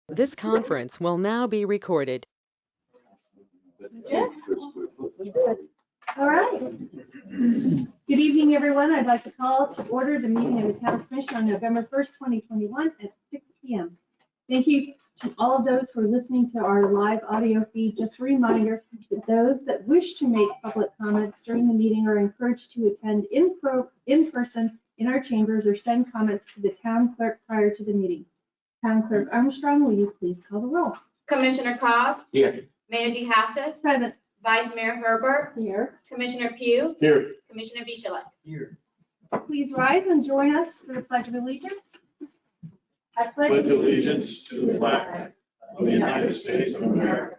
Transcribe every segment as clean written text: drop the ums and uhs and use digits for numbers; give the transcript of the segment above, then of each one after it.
This conference will now be recorded. Yeah. All right. Good evening, everyone. I'd like to call to order the meeting of the Town Commission on November 1st, 2021 at 6 p.m. Thank you to all of those who are listening to our live audio feed. Just a reminder that those that wish to make public comments during the meeting are encouraged to attend in person in our chambers or send comments to the town clerk prior to the meeting. Town Clerk Armstrong, will you please call the roll? Commissioner Cobb? Here. Mayor DeHassett? Present. Vice Mayor Herbert? Here. Commissioner Pugh? Here. Commissioner Bichelek? Here. Please rise and join us for the Pledge of Allegiance. I Pledge allegiance to the flag of the United States of America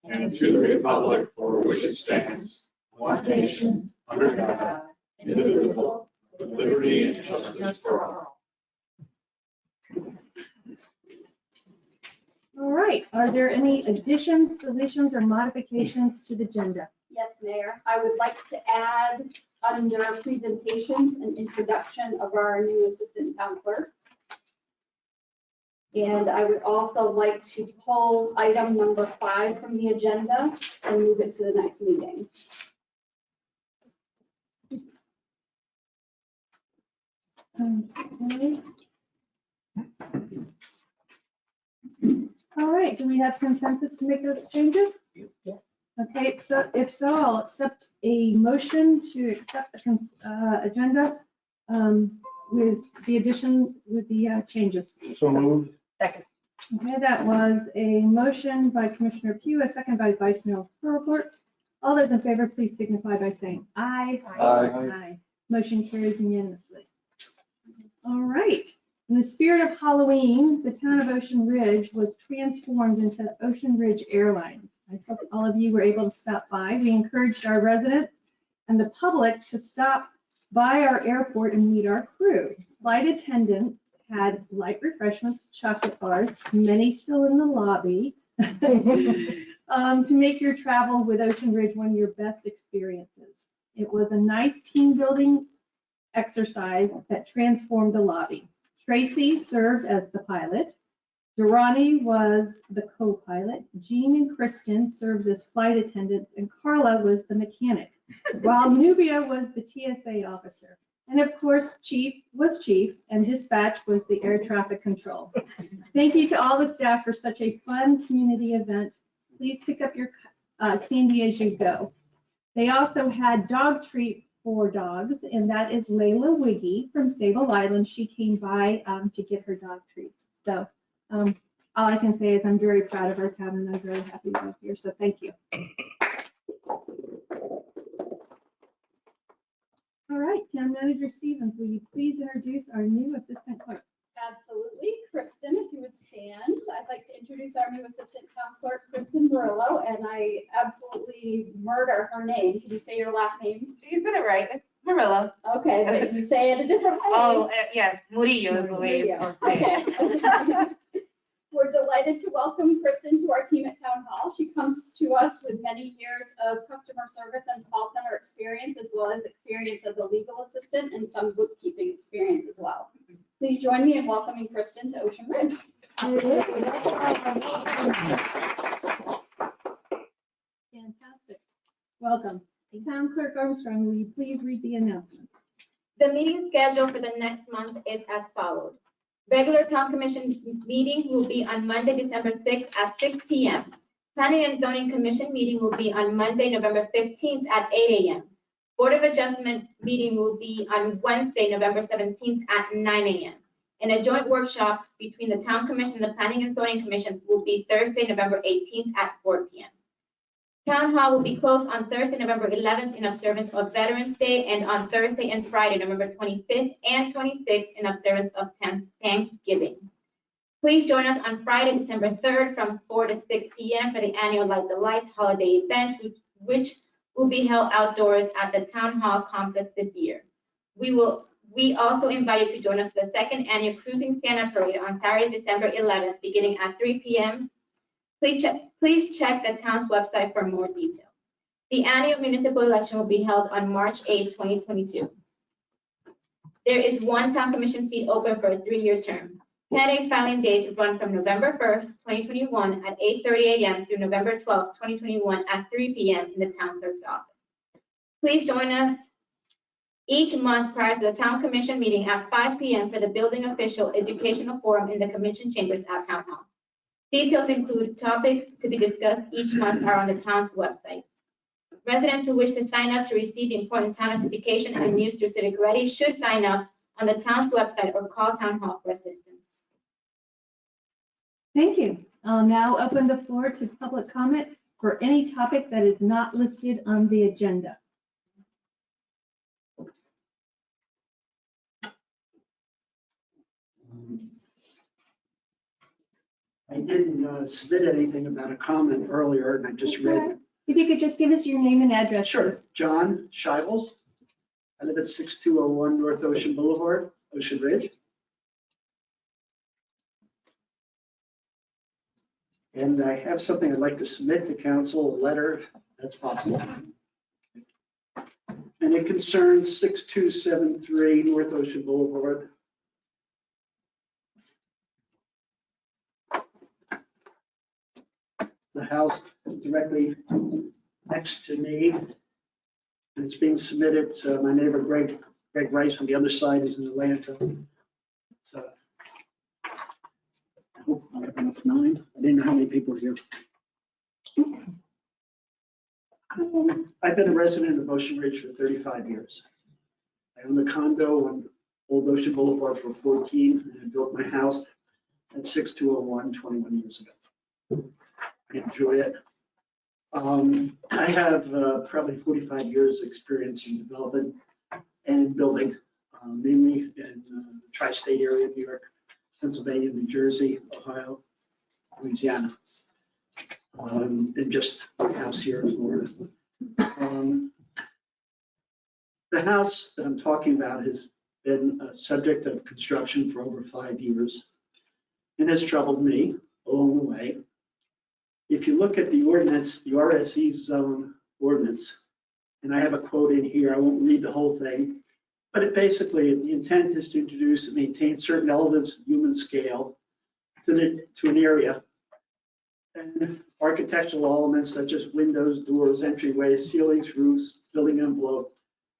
and to the republic for which it stands, one nation, under God, indivisible, with liberty and justice for all. All right, are there any additions, deletions, or modifications to the agenda? Yes, Mayor. I would like to add under presentations an introduction of our new assistant town clerk. And I would also like to pull item number 5 from the agenda and move it to the next meeting. Okay. All right, do we have consensus to make those changes? Yes. Okay, so if so, I'll accept a motion to accept the agenda with the addition, with the changes. So moved. Second. Okay, that was a motion by Commissioner Pugh, a second by Vice Mayor Herbert. All those in favor, please signify by saying aye. Aye. Motion carries unanimously. All right. In the spirit of Halloween, the town of Ocean Ridge was transformed into Ocean Ridge Airlines. I hope all of you were able to stop by. We encouraged our residents and the public to stop by our airport and meet our crew. Flight attendants had light refreshments, chocolate bars, many still in the lobby, to make your travel with Ocean Ridge one of your best experiences. It was a nice team building exercise that transformed the lobby. Tracy served as the pilot. Durrani was the co-pilot. Jean and Kristen served as flight attendants, and Carla was the mechanic, while Nubia was the TSA officer. And of course, Chief was Chief, and Dispatch was the air traffic control. Thank you to all the staff for such a fun community event. Please pick up your candy as you go. They also had dog treats for dogs, and that is Layla Wiggy from Sable Island. She came by to get her dog treats. So all I can say is I'm very proud of our town, and I'm very happy to be here. So thank you. All right, Town Manager Stevens, will you please introduce our new assistant clerk? Absolutely. Kristen, if you would stand. I'd like to introduce our new assistant town clerk, Kristen Murillo, and I absolutely murder her name. Can you say your last name? You said it right. It's Murillo. Okay, but you say it a different way. Oh, yes, Murillo is the way it's supposed to say. Okay. We're delighted to welcome Kristen to our team at Town Hall. She comes to us with many years of customer service and call center experience, as well as experience as a legal assistant and some bookkeeping experience as well. Please join me in welcoming Kristen to Ocean Ridge. Fantastic. Welcome. Town Clerk Armstrong, will you please read the announcement? The meeting schedule for the next month is as follows. Regular Town Commission meeting will be on Monday, December 6th at 6 p.m. Planning and Zoning Commission meeting will be on Monday, November 15th at 8 a.m. Board of Adjustment meeting will be on Wednesday, November 17th at 9 a.m. And a joint workshop between the Town Commission and the Planning and Zoning Commission will be Thursday, November 18th at 4 p.m. Town Hall will be closed on Thursday, November 11th in observance of Veterans Day, and on Thursday and Friday, November 25th and 26th in observance of Thanksgiving. Please join us on Friday, December 3rd from 4 to 6 p.m. for the annual Light the Lights holiday event, which will be held outdoors at the Town Hall complex this year. We also invite you to join us for the second annual Cruising Santa Parade on Saturday, December 11th, beginning at 3 p.m. Please check the town's website for more details. The annual municipal election will be held on March 8, 2022. There is one town commission seat open for a 3-year term. Candidate filing dates run from November 1st, 2021 at 8:30 a.m. through November 12th, 2021 at 3 p.m. in the town clerk's office. Please join us each month prior to the town commission meeting at 5 p.m. for the building official educational forum in the commission chambers at Town Hall. Details include topics to be discussed each month are on the town's website. Residents who wish to sign up to receive important town notification and news through Civic Ready should sign up on the town's website or call Town Hall for assistance. Thank you. I'll now open the floor to public comment for any topic that is not listed on the agenda. I didn't submit anything about a comment earlier, and I just read. If you could just give us your name and address. Sure, please. John Shivels. I live at 6201 North Ocean Boulevard, Ocean Ridge. And I have something I'd like to submit to council, a letter, if that's possible. And it concerns 6273 North Ocean Boulevard. The house directly next to me. And it's being submitted to my neighbor Greg Rice on the other side is in Atlanta. So I hope I have enough time. I didn't know how many people are here. I've been a resident of Ocean Ridge for 35 years. I owned a condo on Old Ocean Boulevard for 14, and I built my house at 6201 21 years ago. I enjoy it. I have probably 45 years experience in development and building, mainly in the tri-state area, New York, Pennsylvania, New Jersey, Ohio, Louisiana, and just a house here in Florida. The house that I'm talking about has been a subject of construction for over 5 years and has troubled me along the way. If you look at the ordinance, the RSE zone ordinance, and I have a quote in here, I won't read the whole thing, but it basically, the intent is to introduce and maintain certain elements of human scale to an area, and architectural elements such as windows, doors, entryways, ceilings, roofs, building envelope,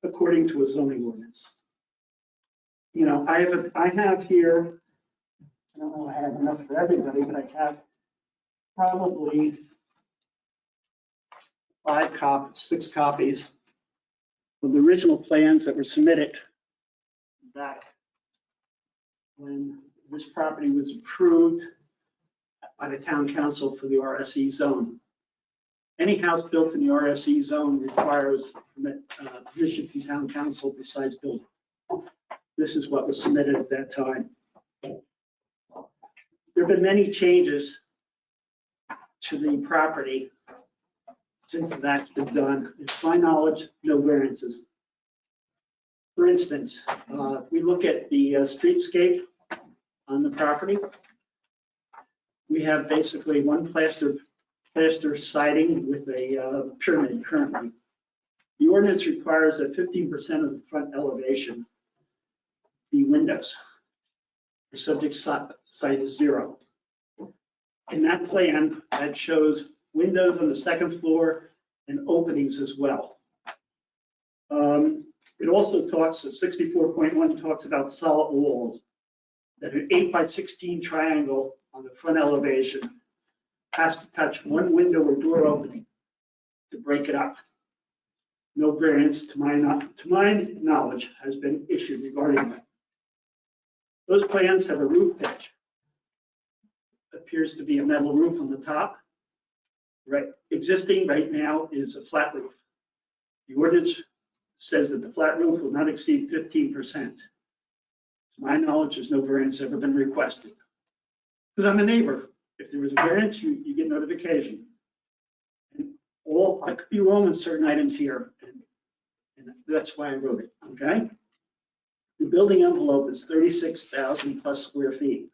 according to a zoning ordinance. You know, I have here, I don't know if I have enough for everybody, but I have probably 6 copies of the original plans that were submitted back when this property was approved by the town council for the RSE zone. Any house built in the RSE zone requires permission from town council besides building. This is what was submitted at that time. There have been many changes to the property since that's been done. To my knowledge, no variances. For instance, if we look at the streetscape on the property, we have basically one plaster siding with a pyramid currently. The ordinance requires that 15% of the front elevation be windows. The subject site is 0. In that plan, that shows windows on the second floor and openings as well. It also talks, 64.1 talks about solid walls, that an 8x16 triangle on the front elevation has to touch one window or door opening to break it up. No variance, to my knowledge, has been issued regarding that. Those plans have a roof pitch. Appears to be a metal roof on the top. Right, existing right now is a flat roof. The ordinance says that the flat roof will not exceed 15%. To my knowledge, there's no variance ever been requested. Because I'm a neighbor. If there was a variance, you get notification. And I could be wrong on certain items here, and that's why I wrote it, okay? The building envelope is 36,000 plus square feet.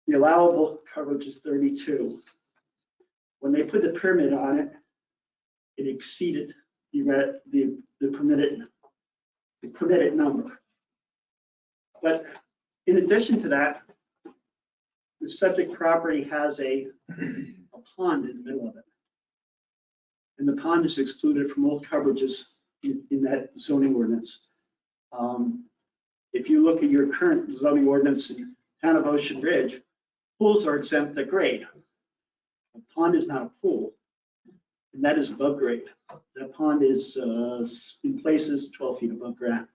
The allowable coverage is 32. When they put the pyramid on it, it exceeded the permitted number. But in addition to that, The subject property has a pond in the middle of it. And the pond is excluded from all coverages in that zoning ordinance. If you look at your current zoning ordinance in town of Ocean Ridge, pools are exempt at grade. A pond is not a pool, and that is above grade. That pond is in places 12 feet above ground.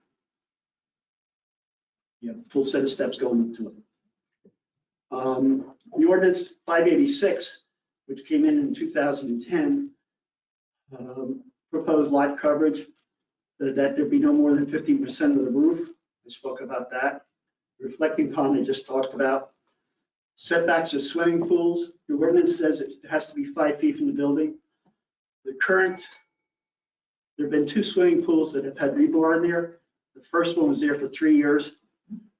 You have a full set of steps going into it. The ordinance 586, which came in 2010, proposed lot coverage that there be no more than 15% of the roof. I spoke about that. Reflecting pond I just talked about. Setbacks of swimming pools. The ordinance says it has to be 5 feet from the building. There have been 2 swimming pools that have had rebar in there. The first one was there for 3 years.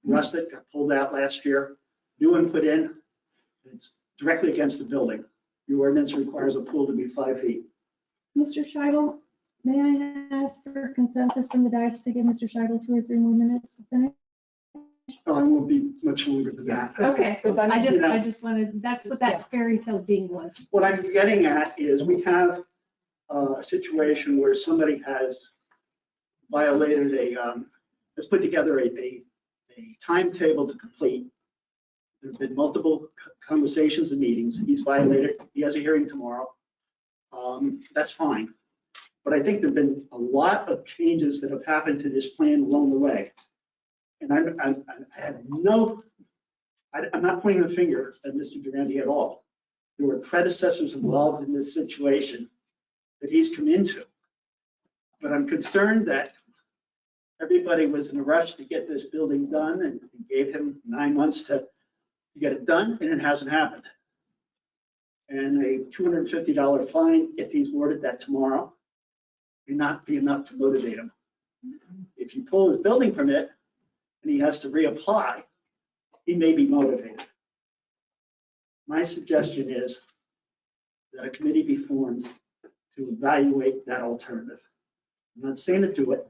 Rusted, got pulled out last year. New one put in. It's directly against the building. The ordinance requires a pool to be 5 feet. Mr. Scheidel, may I ask for consensus from the dais to give Mr. Scheidel 2 or 3 more minutes to finish? It won't be much longer than that. Okay, I just wanted, that's what that fairy tale ding was. What I'm getting at is we have a situation where somebody has violated has put together a timetable to complete. There've been multiple conversations and meetings. He's violated. He has a hearing tomorrow. That's fine. But I think there've been a lot of changes that have happened to this plan along the way. And I have I'm not pointing the finger at Mr. Durante at all. There were predecessors involved in this situation that he's come into. But I'm concerned that everybody was in a rush to get this building done and gave him 9 months to get it done, and it hasn't happened. And a $250 fine, if he's awarded that tomorrow, may not be enough to motivate him. If you pull his building permit and he has to reapply, he may be motivated. My suggestion is that a committee be formed to evaluate that alternative. I'm not saying to do it.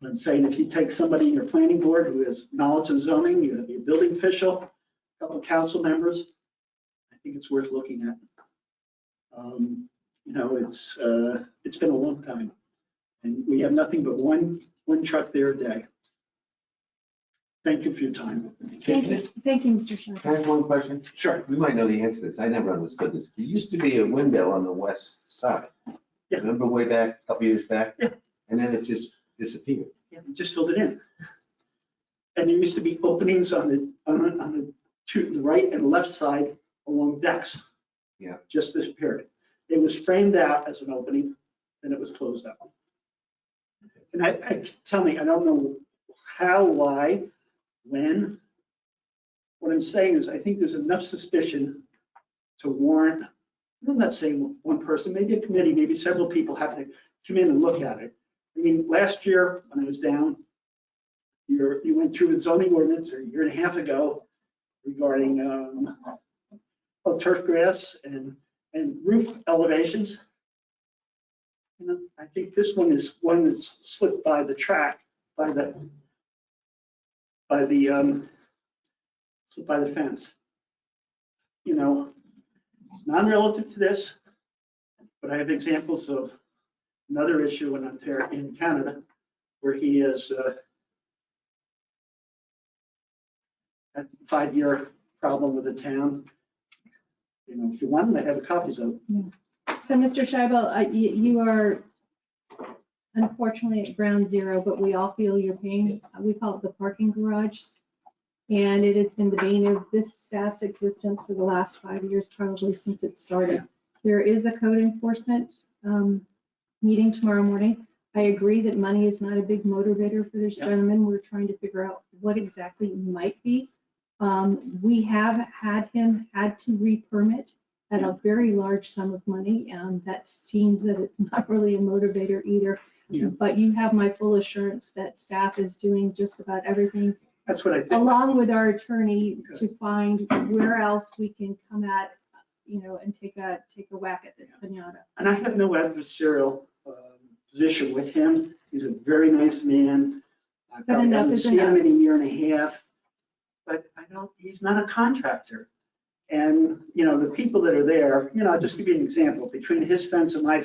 I'm saying if you take somebody in your planning board who has knowledge of zoning, you have your building official, a couple of council members, I think it's worth looking at. You know, it's been a long time, and we have nothing but one truck there a day. Thank you for your time. Thank you, Mr. Scheidel. Can I have one question? Sure. You might know the answer to this. I never understood this. There used to be a window on the west side. Yeah. Remember way back, a couple years back? Yeah. And then it just disappeared. Yeah, we just filled it in. And there used to be openings on the right and left side along decks. Yeah. Just disappeared. It was framed out as an opening, then it was closed out. And tell me, I don't know how, why, when. What I'm saying is I think there's enough suspicion to warrant, I'm not saying one person, maybe a committee, maybe several people have to come in and look at it. I mean, last year when I was down, you went through the zoning ordinance a year and a half ago regarding turf grass and roof elevations. You know, I think this one is one that's slipped by the track, by the fence. You know, non-relative to this, but I have examples of another issue in Ontario, in Canada, where he has had a 5-year problem with the town. You know, if you want them, I have copies of them. So, Mr. Scheibel, you are unfortunately at ground zero, but we all feel your pain. We call it the parking garage. And it has been the bane of this staff's existence for the last 5 years, probably since it started. There is a code enforcement meeting tomorrow morning. I agree that money is not a big motivator for this gentleman. We're trying to figure out what exactly it might be. We have had him to re-permit at a very large sum of money. That seems that it's not really a motivator either. Yeah. But you have my full assurance that staff is doing just about everything, That's what I think. along with our attorney, to find where else we can come at, you know, and take a whack at this pinata. And I have no adversarial position with him. He's a very nice man. I probably enough haven't is seen him enough. in a year and a half, but he's not a contractor. And, the people that are there, I'll just give you an example. Between his fence and my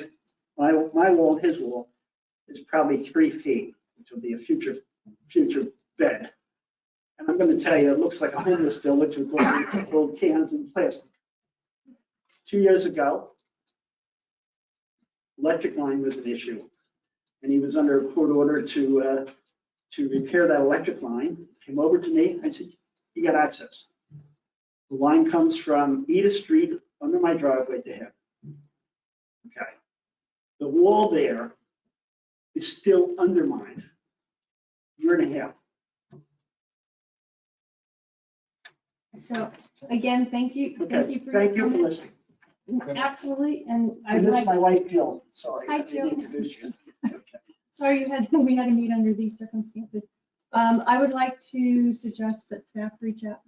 wall and his wall is probably 3 feet, which will be a future bed. And I'm going to tell you, it looks like a homeless village with old cans and plastic. 2 years ago, electric line was an issue. And he was under a court order to repair that electric line. Came over to me. I said, you got access. The line comes from Edith Street under my driveway to him. Okay. The wall there is still undermined. 1.5 years. So again, thank you. Okay. For Thank you your for comments. listening. Absolutely, and I And would this is like, my wife, Jill. Sorry. Hi, I didn't Jill. introduce you. Okay. sorry we had to meet under these circumstances. I would like to suggest that staff reach out.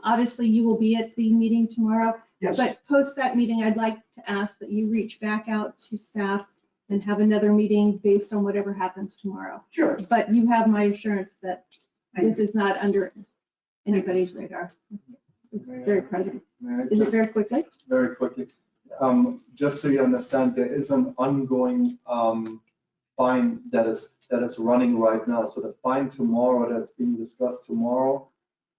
Obviously, you will be at the meeting tomorrow, Yes. but post that meeting, I'd like to ask that you reach back out to staff and have another meeting based on whatever happens tomorrow. Sure. But you have my assurance that this is not under anybody's radar. It's very present. May I Is it just very quickly? very quickly, just so you understand, there is an ongoing fine that is running right now. So the fine tomorrow that's being discussed tomorrow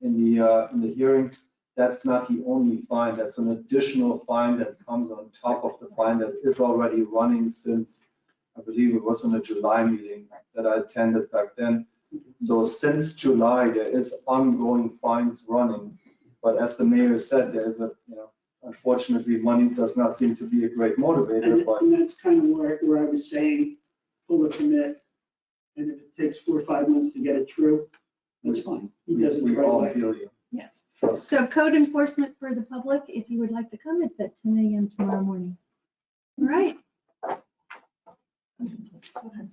in the hearing, that's not the only fine. That's an additional fine that comes on top of the fine that is already running since, I believe it was in the July meeting that I attended back then. So since July, there is ongoing fines running. But as the mayor said, there is unfortunately, money does not seem to be a great motivator, but And that's kind of where I was saying, pull a permit, and if it takes 4 or 5 months to get it through, that's fine. He doesn't we right all away. feel you. Yes. Trust. So code enforcement for the public, if you would like to come, it's at 10 a.m. tomorrow morning. All right.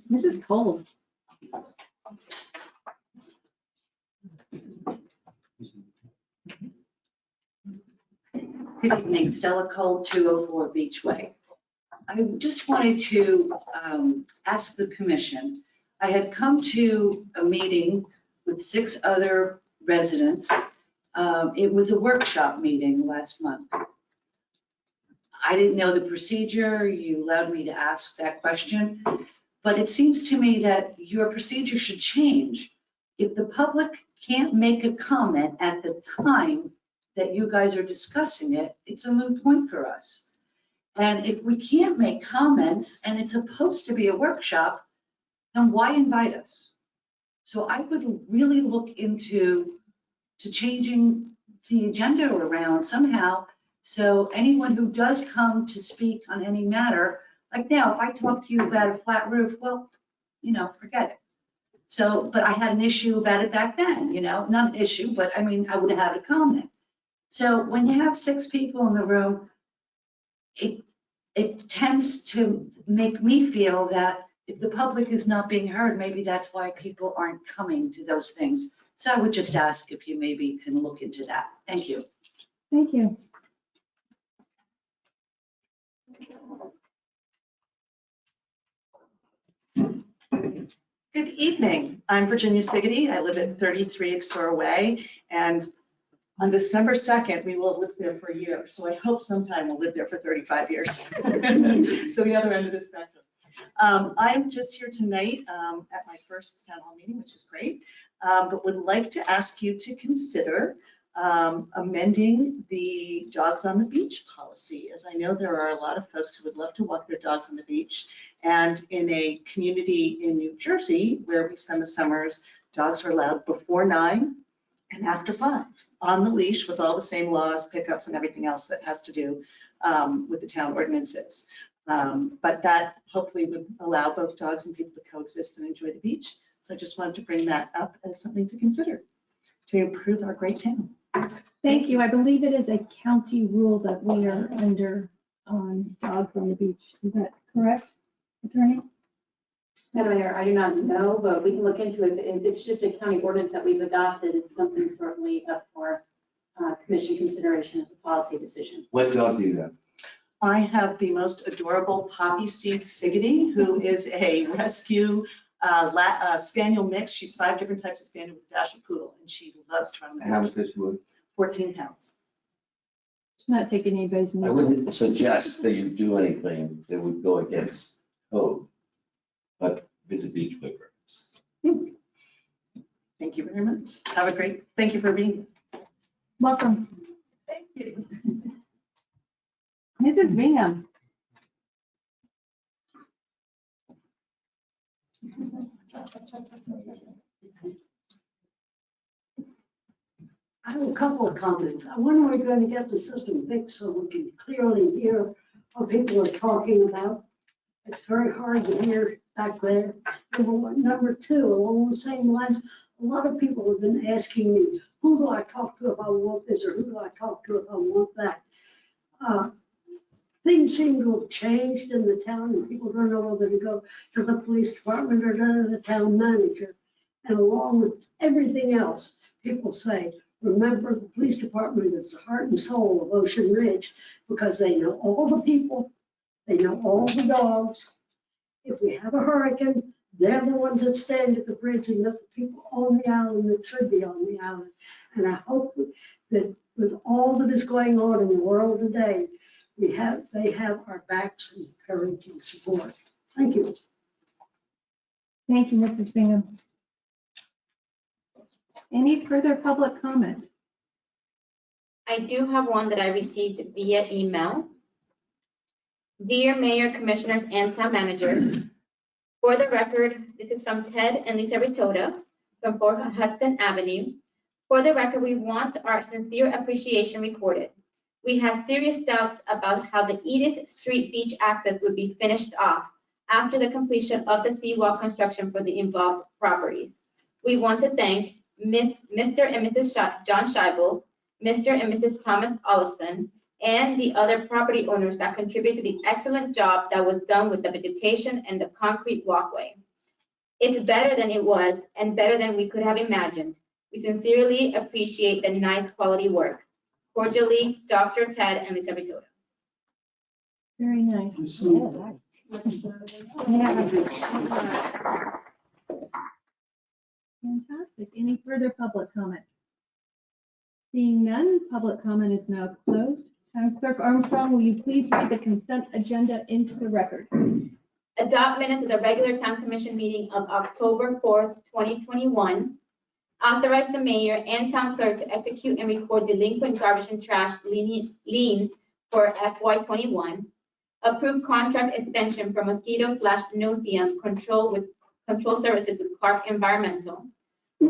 This is cold. Good evening, Stella Cole, 204 Beachway. I just wanted to ask the commission. I had come to a meeting with 6 other residents. It was a workshop meeting last month. I didn't know the procedure. You allowed me to ask that question. But it seems to me that your procedure should change. If the public can't make a comment at the time that you guys are discussing it, it's a moot point for us. And if we can't make comments and it's supposed to be a workshop, then why invite us? So I would really look into changing the agenda around somehow. So anyone who does come to speak on any matter, like now, if I talk to you about a flat roof, well, forget it. So, but I had an issue about it back then, not an issue, but I mean, I would have had a comment. So when you have 6 people in the room, it tends to make me feel that if the public is not being heard, maybe that's why people aren't coming to those things. So I would just ask if you maybe can look into that. Thank you. Thank you. Good evening. I'm Virginia Siggety. I live at 33 Exora Way, and on December 2nd, we will have lived there for a year. So I hope sometime we'll live there for 35 years. So the other end of the spectrum. I'm just here tonight at my first town hall meeting, which is great, but would like to ask you to consider amending the dogs on the beach policy, as I know there are a lot of folks who would love to walk their dogs on the beach. And in a community in New Jersey where we spend the summers, dogs are allowed before 9 and after 5 on the leash with all the same laws, pickups, and everything else that has to do with the town ordinances. But that hopefully would allow both dogs and people to coexist and enjoy the beach. So I just wanted to bring that up as something to consider to improve our great town. Thank you. I believe it is a county rule that we are under on dogs on the beach. Is that correct, Attorney? Madam Mayor, I do not know, but we can look into it. If it's just a county ordinance that we've adopted, it's something certainly up for commission consideration as a policy decision. What dog do you have? I have the most adorable Poppy Seed Siggety, who is a rescue spaniel mix. She's 5 different types of spaniel with a dash of poodle, and she loves to run. How much does she weigh? 14 pounds. Not taking anybody's I name. wouldn't suggest that you do anything that would go against code, but visit Beachway perhaps. Thank you very much. Have a great, thank you for being here. Welcome. Thank you. Mrs. Bingham. I have a couple of comments. When are we going to get the system fixed so we can clearly hear what people are talking about? It's very hard to hear back there. Number one. Number two, along the same lines, a lot of people have been asking me, who do I talk to if I want this, or who do I talk to if I want that? Things seem to have changed in the town, and people don't know whether to go to the police department or to the town manager. And along with everything else, people say, remember, the police department is the heart and soul of Ocean Ridge, because they know all the people, they know all the dogs. If we have a hurricane, they're the ones that stand at the bridge and let the people on the island that should be on the island. And I hope that with all that is going on in the world today, they have our backs and courage and support. Thank you. Thank you, Mrs. Bingham. Any further public comment? I do have one that I received via email. Dear Mayor, Commissioners, and Town Manager, for the record, this is from Ted and Lisa Ritoda from 4 Hudson Avenue. For the record, we want our sincere appreciation recorded. We had serious doubts about how the Edith Street beach access would be finished off after the completion of the seawall construction for the involved properties. We want to thank Mr. and Mrs. John Scheibels, Mr. and Mrs. Thomas Olafson, and the other property owners that contributed to the excellent job that was done with the vegetation and the concrete walkway. It's better than it was and better than we could have imagined. We sincerely appreciate the nice quality work. Cordially, Dr. Ted and Lisa Ritoda. Very nice. Fantastic. Any further public comment? Seeing none, public comment is now closed. Town Clerk Armstrong, will you please read the consent agenda into the record? Adopt minutes of the regular Town Commission meeting of October 4th, 2021. Authorize the mayor and town clerk to execute and record delinquent garbage and trash liens for FY21. Approve contract extension for mosquito/no-see-um control services with Clark Environmental.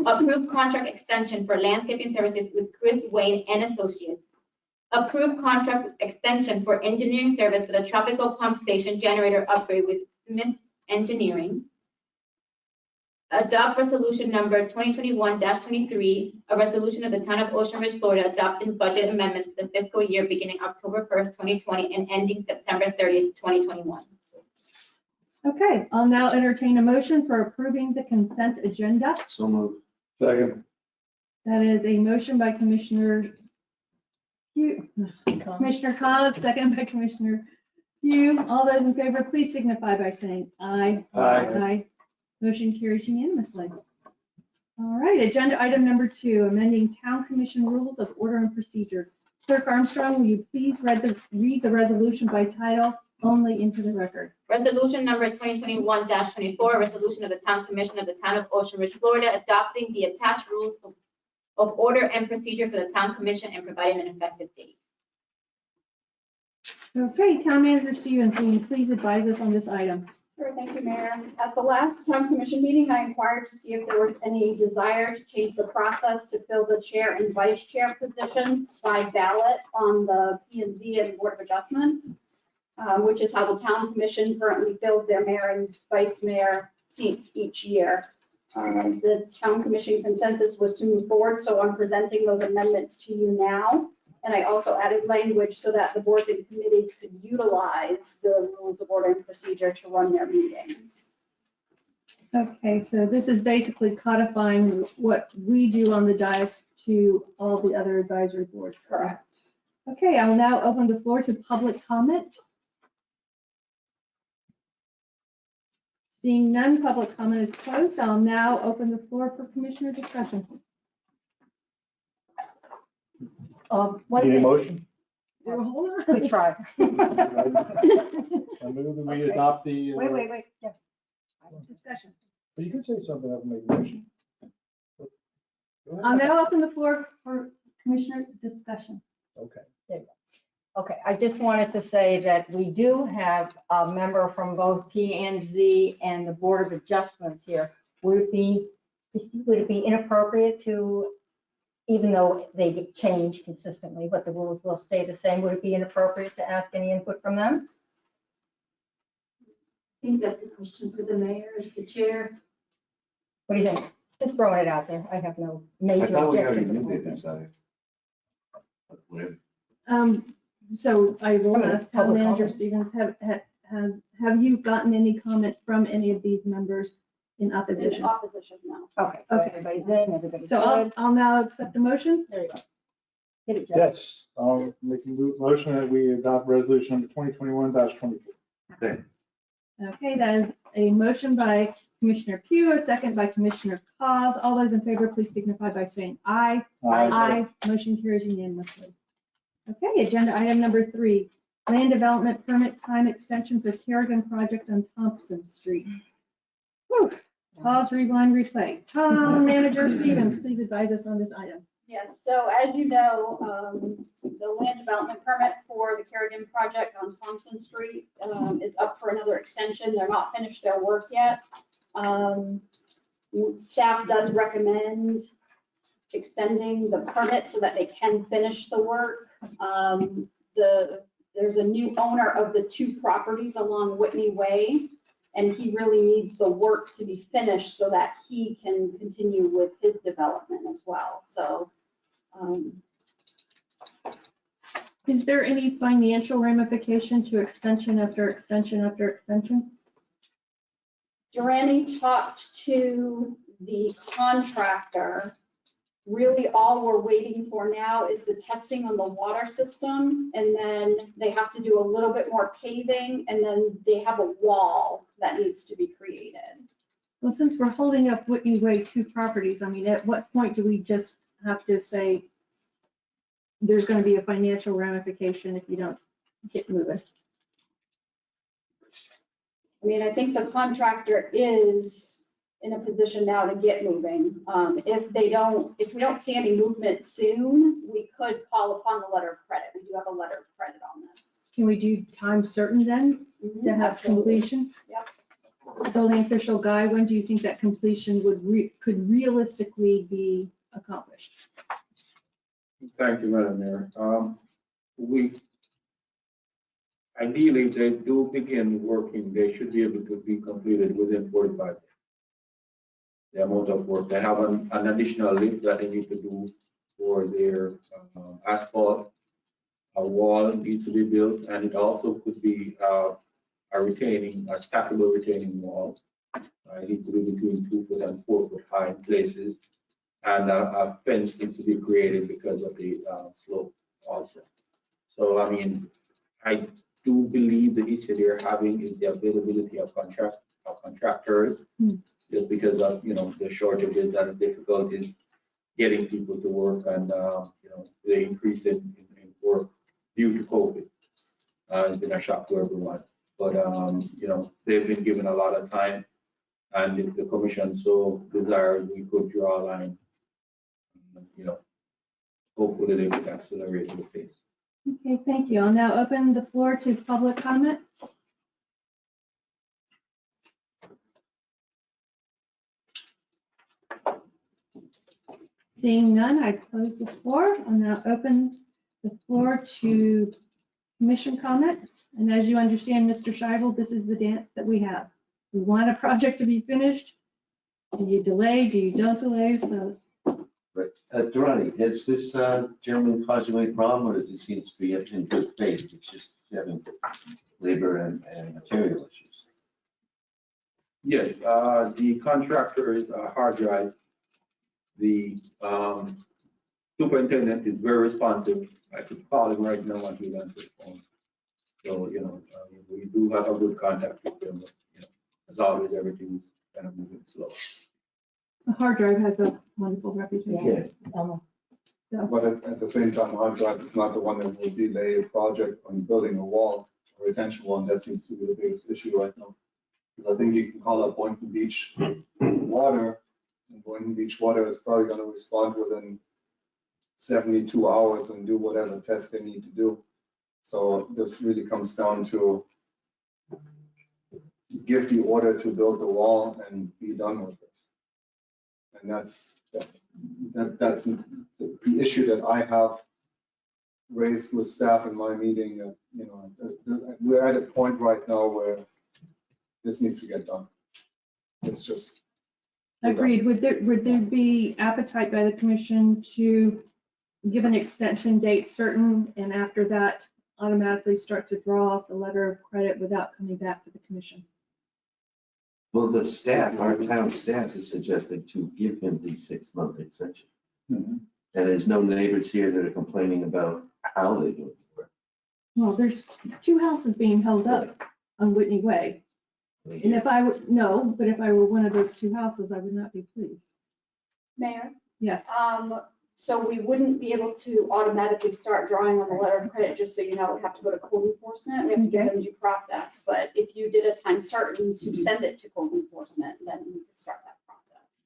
Approve contract extension for landscaping services with Chris Wayne and Associates. Approve contract extension for engineering service for the tropical pump station generator upgrade with Smith Engineering. Adopt resolution number 2021-23, a resolution of the Town of Ocean Ridge, Florida, adopting budget amendments for the fiscal year beginning October 1st, 2020 and ending September 30th, 2021. Okay, I'll now entertain a motion for approving the consent agenda. So moved. Second. That is a motion by Commissioner Collins, second by Commissioner Pugh. All those in favor, please signify by saying aye. Aye. Motion carries unanimously. All right, agenda item number 2, amending Town Commission Rules of Order and Procedure. Clerk Armstrong, will you please read the resolution by title only into the record? Resolution number 2021-24, a resolution of the Town Commission of the Town of Ocean Ridge, Florida, adopting the attached rules of order and procedure for the Town Commission and providing an effective date. Okay, Town Manager Stevens, will you please advise us on this item? Sure, thank you, Mayor. At the last town commission meeting, I inquired to see if there was any desire to change the process to fill the chair and vice chair positions by ballot on the P&Z and Board of Adjustment, which is how the town commission currently fills their mayor and vice mayor seats each year. The town commission consensus was to move forward, so I'm presenting those amendments to you now. And I also added language so that the boards and committees could utilize the rules of order and procedure to run their meetings. Okay, so this is basically codifying what we do on the dais to all the other advisory boards. Correct. Okay, I'll now open the floor to public comment. Seeing none, public comment is closed. I'll now open the floor for commissioner discussion. Need a motion? Hold on. Good try. I move that we adopt the. Wait, yeah. Discussion. But you can say something after make a motion. Go ahead. I'll now open the floor for commissioner discussion. Okay. Okay, I just wanted to say that we do have a member from both P and Z and the Board of Adjustments here. Would it be inappropriate to, even though they get changed consistently, but the rules will stay the same, would it be inappropriate to ask any input from them? I think that's a question for the mayor as the chair. What do you think? Just throwing it out there. I have no I major thought we already objection. to knew the they whole thing. decided. But whatever. So I will Public ask Town Manager comment. Stevens, have you gotten any comment from any of these members in In opposition? opposition, no. Okay, so Okay. everybody's in, everybody's So good. I'll now accept the motion. There you go. Hit it, Jeff. Yes, I'll make a motion that we adopt resolution number 2021-24. Okay, that is a motion by Commissioner Pugh, a second by Commissioner Cos. All those in favor, please signify by saying aye. Aye. Motion carries unanimously. Okay, agenda item number 3, land development permit time extension for Keratin project on Thompson Street. Whew. Pause, rewind, replay. Town Manager Stevens, please advise us on this item. Yes, so as you know, the land development permit for the Keratin project on Thompson Street is up for another extension. They're not finished their work yet. Staff does recommend extending the permit so that they can finish the work. There's a new owner of the 2 properties along Whitney Way, and he really needs the work to be finished so that he can continue with his development as well. So Is there any financial ramification to extension after extension after extension? Durrani talked to the contractor. Really, all we're waiting for now is the testing on the water system, and then they have to do a little bit more paving, and then they have a wall that needs to be created. Well, since we're holding up Whitney Way 2 properties, I mean, at what point do we just have to say there's going to be a financial ramification if you don't get moving? I mean, I think the contractor is in a position now to get moving. If we don't see any movement soon, we could call upon the letter of credit. We do have a letter of credit on this. Can we do time certain then to have Absolutely. completion? Yep. Building official Guy, when do you think that completion could realistically be accomplished? Thank you, Madam Mayor. Ideally, if they do begin working, they should be able to be completed within 45 days. The amount of work, they have an additional lift that they need to do for their asphalt. A wall needs to be built, and it also could be a stackable retaining wall. It needs to be between 2 foot and 4 foot high in places. And a fence needs to be created because of the slope also. So, I mean, I do believe the issue they're having is the availability of contractors, just because of, the shortages and the difficulties getting people to work, and, the increase in work due to COVID. It's been a shock to everyone. But, they've been given a lot of time, and if the commission so desires, we could draw a line. Hopefully they could accelerate the pace. Okay, thank you. I'll now open the floor to public comment. Seeing none, I close the floor. I'll now open the floor to commission comment. And as you understand, Mr. Scheibel, this is the dance that we have. We want a project to be finished. Do you delay? Do you don't delay? So Right. Durrani, has this gentleman caused you any problem, or does it seem to be in good faith? It's just having labor and material issues. Yes, the contractor is a hard drive. The superintendent is very responsive. I could call him right now and he'll answer the phone. So, we do have a good contact with them. But, as always, everything's kind of moving slow. the hard drive has a wonderful reputation. Yeah. So, But at the same time, hard drive is not the one that will delay a project on building a wall, a retention wall. That seems to be the biggest issue right now. Because I think you can call up Boynton Beach Water, and Boynton Beach Water is probably going to respond within 72 hours and do whatever test they need to do. So this really comes down to give the order to build the wall and be done with this. And that's the issue that I have raised with staff in my meeting. We're at a point right now where this needs to get done. It's just. agreed. Would there be appetite by the commission to give an extension date certain, and after that automatically start to draw off the letter of credit without coming back to the commission? Well, the staff, our town staff is suggesting to give him the 6-month extension. Mhm. And there's no neighbors here that are complaining about how they do it. Well, there's 2 houses being held up on Whitney Way. And if I were, no, but if I were one of those 2 houses, I would not be pleased. Mayor, Yes. so we wouldn't be able to automatically start drawing on the letter of credit, just so you know, we'd have to go to code enforcement. We have to give them due process. But if you did a time certain to send it to code enforcement, then we could start that process.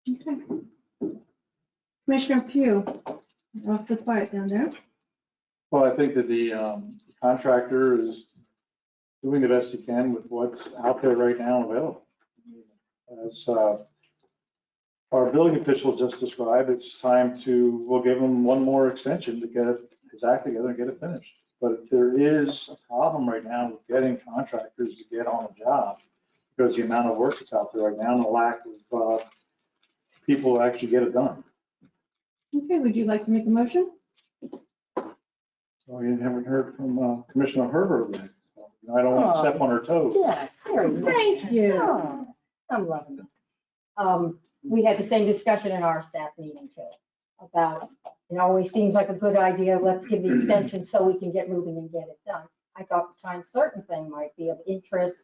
Okay. Commissioner Pugh, awfully quiet down there. Well, I think that the contractor is doing the best he can with what's out there right now available. As our building official just described, it's time to, we'll give him one more extension to get his act together and get it finished. But there is a problem right now with getting contractors to get on a job because the amount of work that's out there right now and the lack of people to actually get it done. Okay, would you like to make a motion? So you haven't heard from Commissioner Herbert yet. So, I don't want to step on her toes. Yeah, very nice. Thank you. Oh, I'm loving it. We had the same discussion in our staff meeting too, about, it always seems like a good idea, let's give the extension so we can get moving and get it done. I thought the time certain thing might be of interest,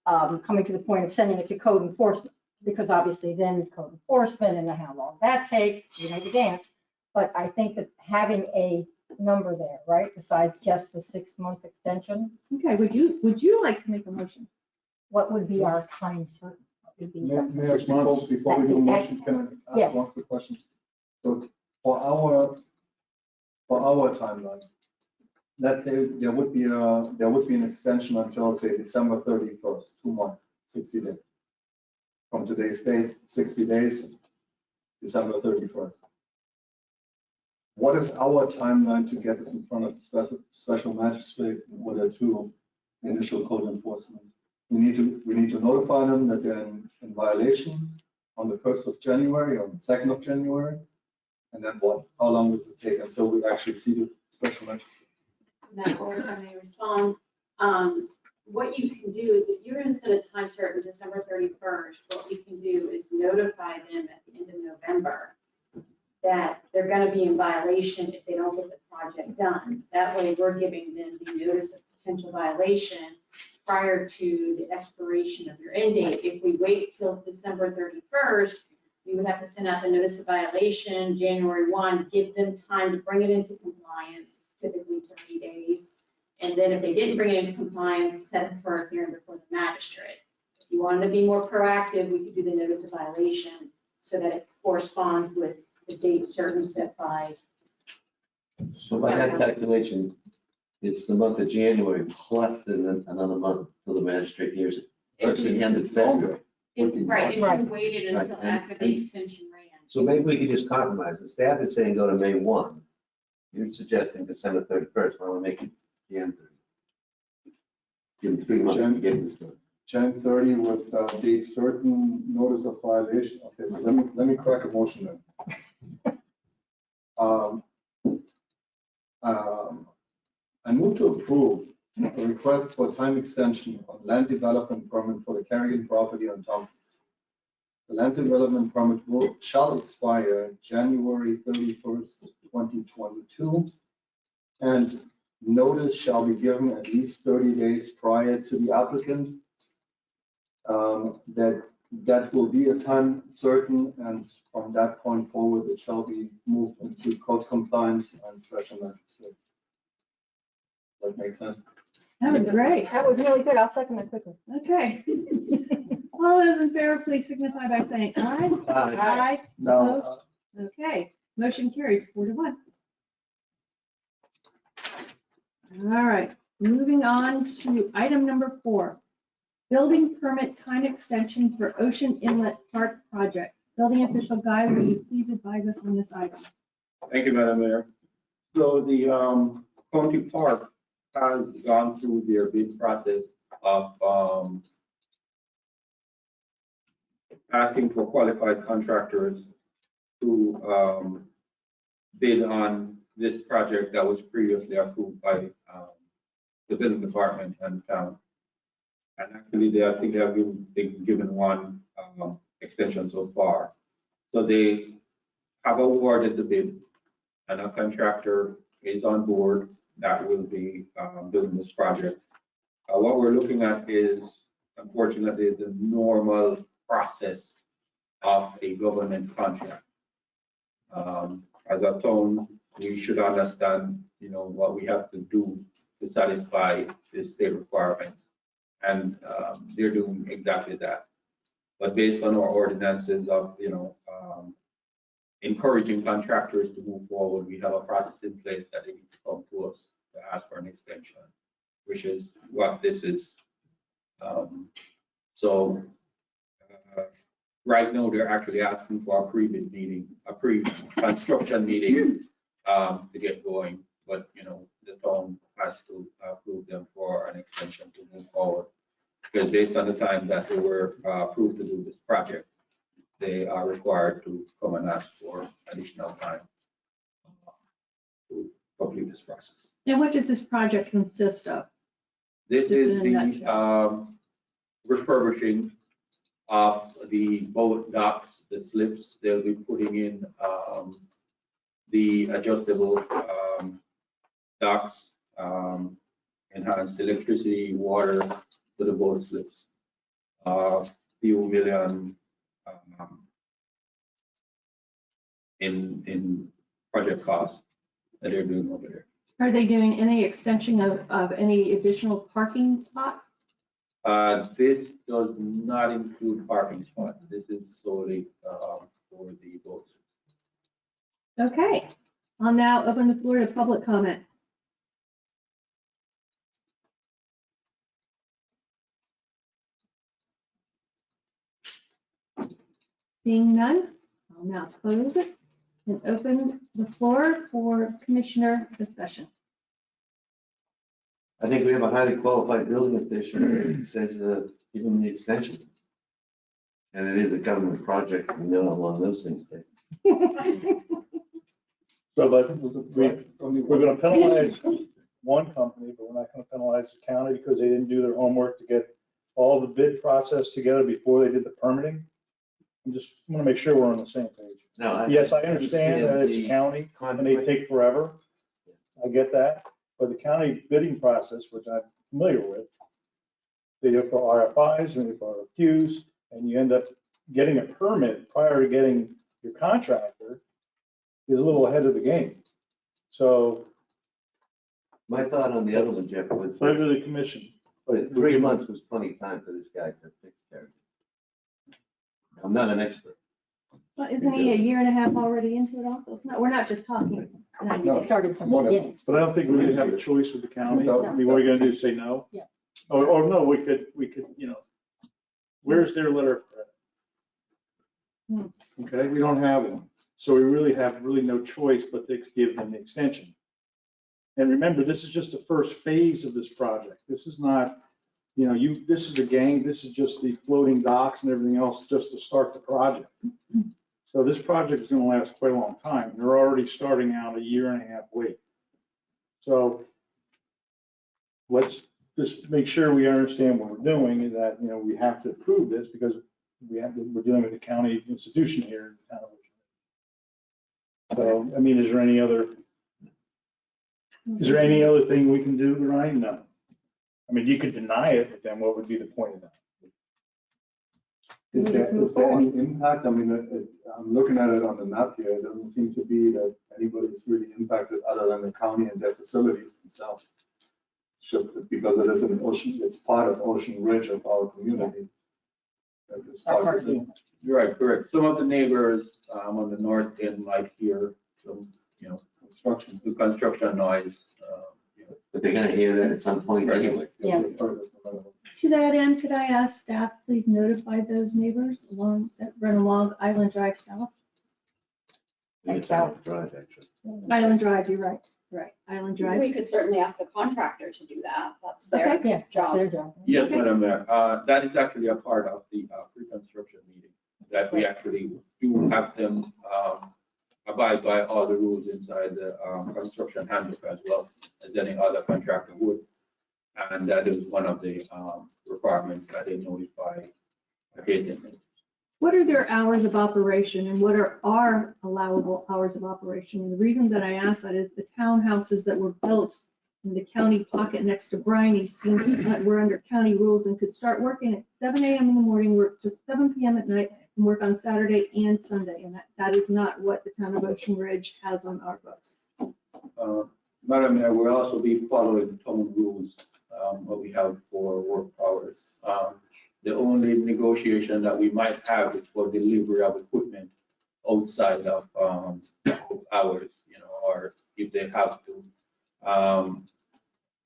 coming to the point of sending it to code enforcement, because obviously then code enforcement and how long that takes, you know, the dance. But I think that having a number there, right, besides just the 6-month extension, Okay, would you like to make a motion? what would be our time certain? What would be something- Mayor, before we do a motion, can I Yeah. ask one quick question? So for our timeline, let's say there would be an extension until, say, December 31st, 2 months, 60 days. From today's date, 60 days, December 31st. What is our timeline to get this in front of the special magistrate in order to initial code enforcement? We need to notify them that they're in violation on the 1st of January or the 2nd of January. And then what? How long does it take until we actually see the special magistrate? That, or if I may respond, what you can do is if you're going to set a time certain December 31st, what you can do is notify them at the end of November that they're going to be in violation if they don't get the project done. That way we're giving them the notice of potential violation prior to the expiration of your end date. If we wait till December 31st, we would have to send out the notice of violation January 1, give them time to bring it into compliance, typically 30 days. And then if they didn't bring it into compliance, set it for a hearing before the magistrate. If you wanted to be more proactive, we could do the notice of violation so that it corresponds with the date certain set by. So by that calculation, it's the month of January plus then another month till the magistrate hears it. So it's the end of February. Right, if Right. you waited until Right. after the extension ran. So maybe we could just compromise. The staff is saying go to May 1. You're suggesting December 31st. Why don't we make it Jan 30? Give them 3 months to get this done. Jan 30 with date certain, notice of violation. Okay, so let me crack a motion then. I move to approve a request for time extension on land development permit for the Keratin property on Thompson. The land development permit shall expire January 31st, 2022. And notice shall be given at least 30 days prior to the applicant that That will be a time certain, and from that point forward, it shall be moved into code compliance and special measures. That makes sense? That was great. That was really good. I'll second that quickly. Okay. All those in favor, please signify by saying aye. Aye. No. Opposed? Okay, motion carries 4-1. All right, moving on to item number 4. Building permit time extension for Ocean Inlet Park project. Building official Guy, will you please advise us on this item? Thank you, Madam Mayor. So the county park has gone through their bid process of asking for qualified contractors to bid on this project that was previously approved by the building department and town. And actually, I think they have been given one extension so far. So they have awarded the bid, and a contractor is on board that will be building this project. What we're looking at is, unfortunately, the normal process of a government contract. As a town, we should understand, what we have to do to satisfy the state requirements. And they're doing exactly that. But based on our ordinances of, encouraging contractors to move forward, we have a process in place that they need to come to us to ask for an extension, which is what this is. Right now, they're actually asking for a pre-bid meeting, a pre-construction meeting to get going. But, the town has to approve them for an extension to move forward. Because based on the time that they were approved to do this project, they are required to come and ask for additional time to complete this process. And what does this project consist of? This Just is in a the refurbishing of the boat docks, the slips. They'll be putting in the adjustable docks, enhanced electricity, water to the boat slips. Few million in project costs that they're doing over there. Are they doing any extension of any additional parking spots? This does not include parking spots. This is solely for the boats. Okay, I'll now open the floor to public comment. Seeing none, I'll now close it and open the floor for commissioner discussion. I think we have a highly qualified building official who says, give them the extension. And it is a government project, we know how long those things take. So, but we're gonna penalize one company, but we're not gonna penalize the county because they didn't do their homework to get all the bid process together before they did the permitting. I wanna make sure we're on the same page. No, Yes, I understand that it's county and they take forever. I get that, but the county bidding process, which I'm familiar with, they look for RFIs and they look for RFQs, and you end up getting a permit prior to getting your contractor is a little ahead of the game. So. my thought on the other one, Jeff, was Go to the commission. but 3 months was plenty of time for this guy to fix Keratin. I'm not an expert. Well, isn't he a year and a half already into it also? It's not, we're not just talking. It started from the beginning. But I don't think we really have a choice with the county. No. I mean, what are you gonna do, say no? Yeah. Or no, we could, where's their letter of credit? Okay, we don't have one. So we really have no choice but to give them the extension. And remember, this is just the first phase of this project. This is not, this is this is just the floating docks and everything else just to start the project. So this project is gonna last quite a long time. They're already starting out a year and a half wait. So let's just make sure we understand what we're doing and that, we have to approve this because we're dealing with a county institution here in the town of Ocean. So, I mean, is there any other thing we can do, Ryan? No. I mean, you could deny it, but then what would be the point of that? Is We there, just move is there forward. any impact? I mean, I'm looking at it on the map here. It doesn't seem to be that anybody's really impacted other than the county and their facilities themselves. It's just that because it is an ocean, it's part of Ocean Ridge of our community. Like, it's part of it. You're right, correct. Some of the neighbors on the north end might hear some, Construction. the construction noise. But they're gonna hear that at some point anyway. Yeah. To that end, could I ask staff, please notify those neighbors that run along Island Drive South? It's out drive, actually. Island Drive, you're right, Island Drive. We could certainly ask the contractor to do that. That's their Yeah, that's job. their job. Yes, Madam Mayor, that is actually a part of the pre-construction meeting, that we actually do have them abide by all the rules inside the construction handbook as well as any other contractor would. And that is one of the requirements that they notify occasionally. What are their hours of operation and what are our allowable hours of operation? And the reason that I ask that is the townhouses that were built in the county pocket next to Briney were under county rules and could start working at 7 a.m. in the morning, work to 7 p.m. at night, and work on Saturday and Sunday. And that is not what the town of Ocean Ridge has on our books. Madam Mayor, we'll also be following town rules, what we have for work hours. The only negotiation that we might have is for delivery of equipment outside of hours, or if they have to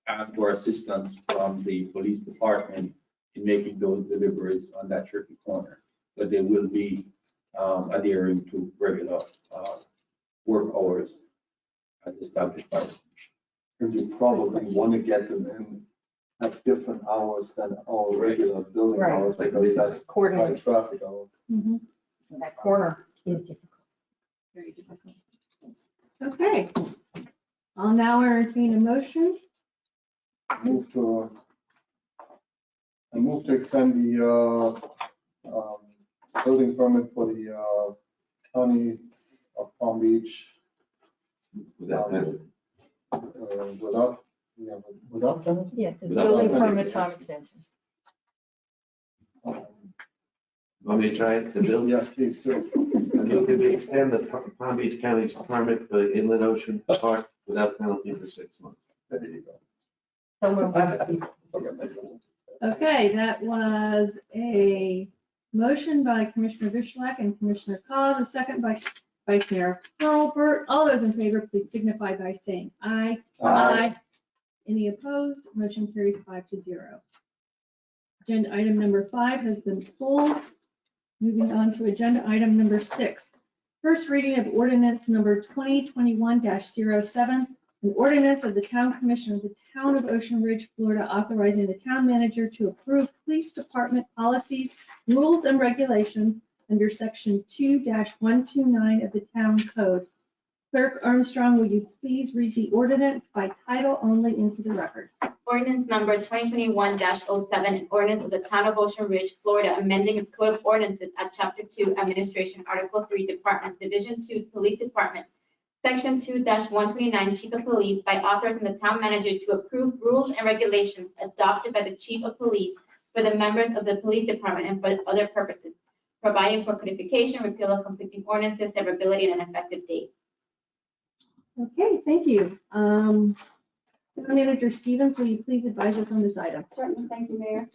ask for assistance from the police department in making those deliveries on that tricky corner. But they will be adhering to regular work hours as established by the commission. And you probably want to get them in at different hours than our regular building Right. hours, because that's Coordinate. high traffic hours. Mhm. That corner is difficult. Very difficult. Okay. I'll now entertain a motion. I move to extend the building permit for the county of Palm Beach Without penalty. without penalty. Yeah, the Without building penalty. permit time extension. Want me to try it, the bill? Yeah, please do. I move that we extend the Palm Beach County's permit for the Inlet Ocean Park without penalty for 6 months. There you go. So moved. Okay, that was a motion by Commissioner Vishalek and Commissioner Cos, a second by Vice Mayor Hurlbert. All those in favor, please signify by saying aye. Aye. Any opposed? Motion carries 5-0. Agenda item number 5 has been pulled. Moving on to agenda item number 6. First reading of ordinance number 2021-07, an ordinance of the Town Commission of the Town of Ocean Ridge, Florida, authorizing the town manager to approve police department policies, rules, and regulations under section 2-129 of the town code. Clerk Armstrong, will you please read the ordinance by title only into the record? Ordinance number 2021-07, an ordinance of the Town of Ocean Ridge, Florida, amending its code of ordinances at Chapter 2, Administration, Article 3, Departments, Division 2, Police Department, Section 2-129, Chief of Police, by authorizing the town manager to approve rules and regulations adopted by the Chief of Police for the members of the Police Department and for other purposes, providing for codification, repeal of conflicting ordinances, severability, and an effective date. Okay, thank you. Town Manager Stevens, will you please advise us on this item? Certainly, thank you, Mayor.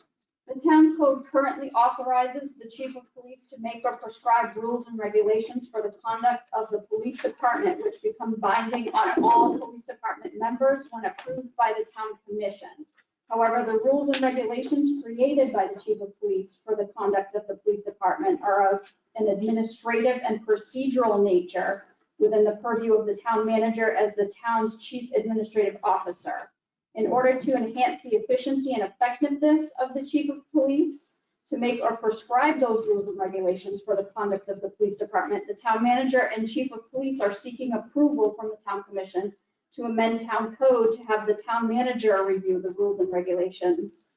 The town code currently authorizes the chief of police to make or prescribe rules and regulations for the conduct of the police department, which become binding on all police department members when approved by the town commission. However, the rules and regulations created by the chief of police for the conduct of the police department are of an administrative and procedural nature within the purview of the town manager as the town's chief administrative officer. In order to enhance the efficiency and effectiveness of the chief of police to make or prescribe those rules and regulations for the conduct of the police department, the town manager and chief of police are seeking approval from the town commission to amend town code to have the town manager review the rules and regulations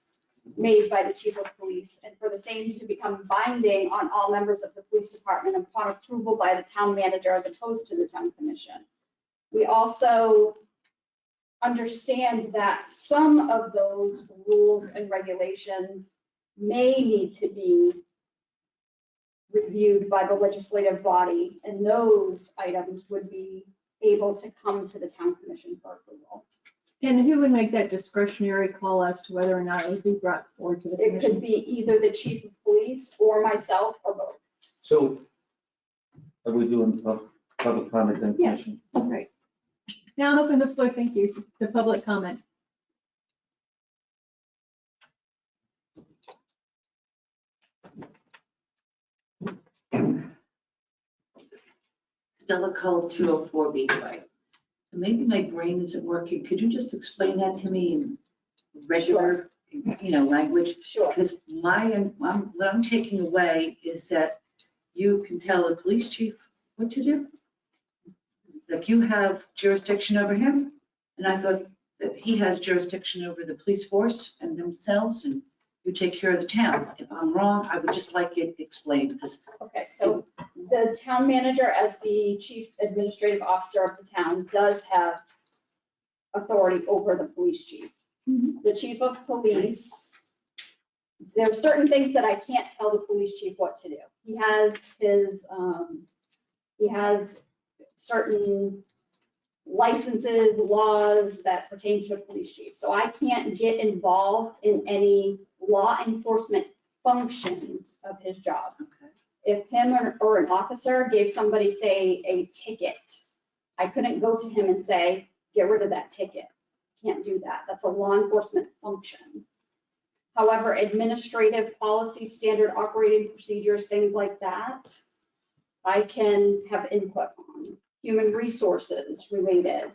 made by the chief of police and for the same to become binding on all members of the police department upon approval by the town manager as opposed to the town commission. We also understand that some of those rules and regulations may need to be reviewed by the legislative body, and those items would be able to come to the town commission for approval. And who would make that discretionary call as to whether or not it would be brought forward to the It could commission? be either the chief of police or myself or both. So are we doing public comment then? Yes. Right. Now I'll open the floor, thank you, to public comment. Stella Cole, 204 Beachway. So maybe my brain isn't working. Could you just explain that to me in regular, language? Sure. Because what I'm taking away is that you can tell the police chief what to do. Like you have jurisdiction over him, and I thought that he has jurisdiction over the police force and themselves, and you take care of the town. If I'm wrong, I would just like it explained, because Okay, so the town manager, as the chief administrative officer of the town, does have authority over the police chief. The chief of police, there are certain things that I can't tell the police chief what to do. He has certain licenses, laws that pertain to police chief. So I can't get involved in any law enforcement functions of his job. If him or an officer gave somebody, say, a ticket, I couldn't go to him and say, get rid of that ticket. Can't do that. That's a law enforcement function. However, administrative policy, standard operating procedures, things like that, I can have input on. Human resources related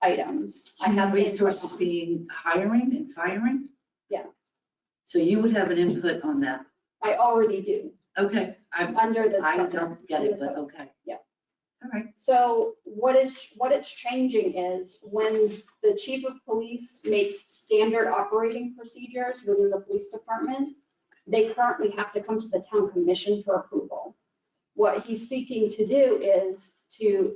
items. I have human input resources on. being hiring and firing. Yes, So you would have an input on that. I already do. Okay, Under the. I don't get it, but okay. Yeah. All right. So what it's changing is when the chief of police makes standard operating procedures within the police department, they currently have to come to the town commission for approval. What he's seeking to do is to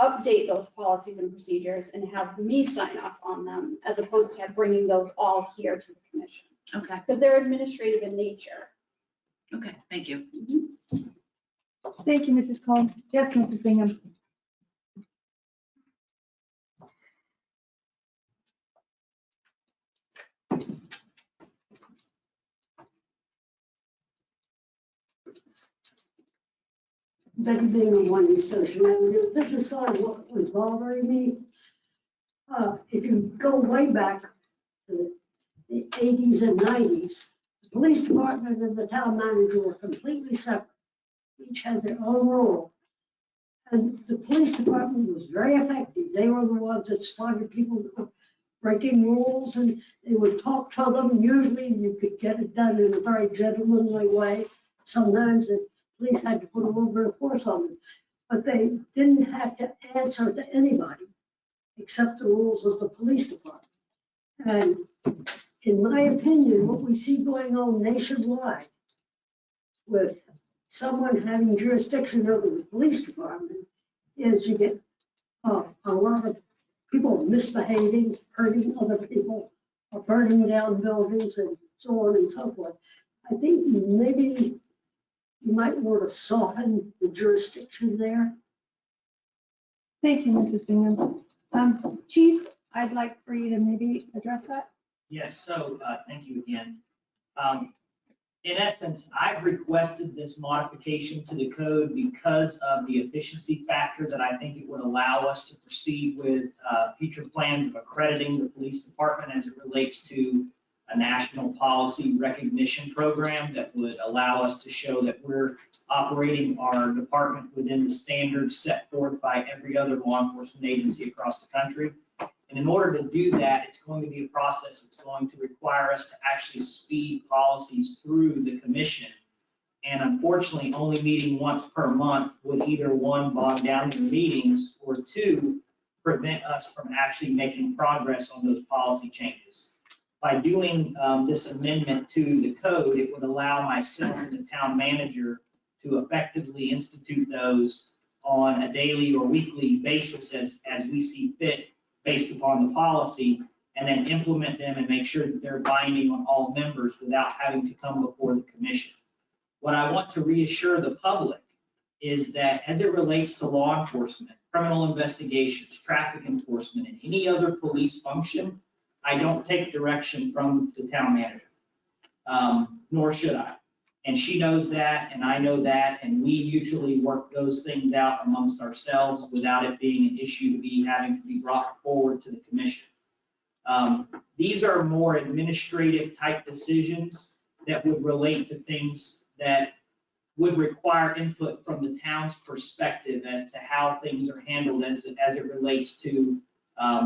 update those policies and procedures and have me sign off on them, as opposed to bringing those all here to the commission. Okay. Because they're administrative in nature. Okay, thank you. Thank you, Mrs. Cole. Yes, Mrs. Bingham. Betty Bingham, 1 Social Avenue. This is sort of what was bothering me. If you go way back to the 80s and 90s, the police department and the town manager were completely separate. Each had their own role. And the police department was very effective. They were the ones that spotted people breaking rules, and they would talk to them. Usually you could get it done in a very gentlemanly way. Sometimes the police had to put a little bit of force on them, but they didn't have to answer to anybody except the rules of the police department. And in my opinion, what we see going on nationwide with someone having jurisdiction over the police department is you get a lot of people misbehaving, hurting other people, or burning down buildings and so on and so forth. I think maybe you might want to soften the jurisdiction there. Thank you, Mrs. Bingham. Chief, I'd like for you to maybe address that. Yes, so thank you again. In essence, I've requested this modification to the code because of the efficiency factor that I think it would allow us to proceed with future plans of accrediting the police department as it relates to a national policy recognition program that would allow us to show that we're operating our department within the standards set forth by every other law enforcement agency across the country. And in order to do that, it's going to be a process that's going to require us to actually speed policies through the commission. And unfortunately, only meeting once per month would either one, bog down the meetings, or two, prevent us from actually making progress on those policy changes. By doing this amendment to the code, it would allow myself and the town manager to effectively institute those on a daily or weekly basis as we see fit, based upon the policy, and then implement them and make sure that they're binding on all members without having to come before the commission. What I want to reassure the public is that as it relates to law enforcement, criminal investigations, traffic enforcement, and any other police function, I don't take direction from the town manager, nor should I. And she knows that, and I know that, and we mutually work those things out amongst ourselves without it being an issue to be having to be brought forward to the commission. These are more administrative type decisions that would relate to things that would require input from the town's perspective as to how things are handled as it relates to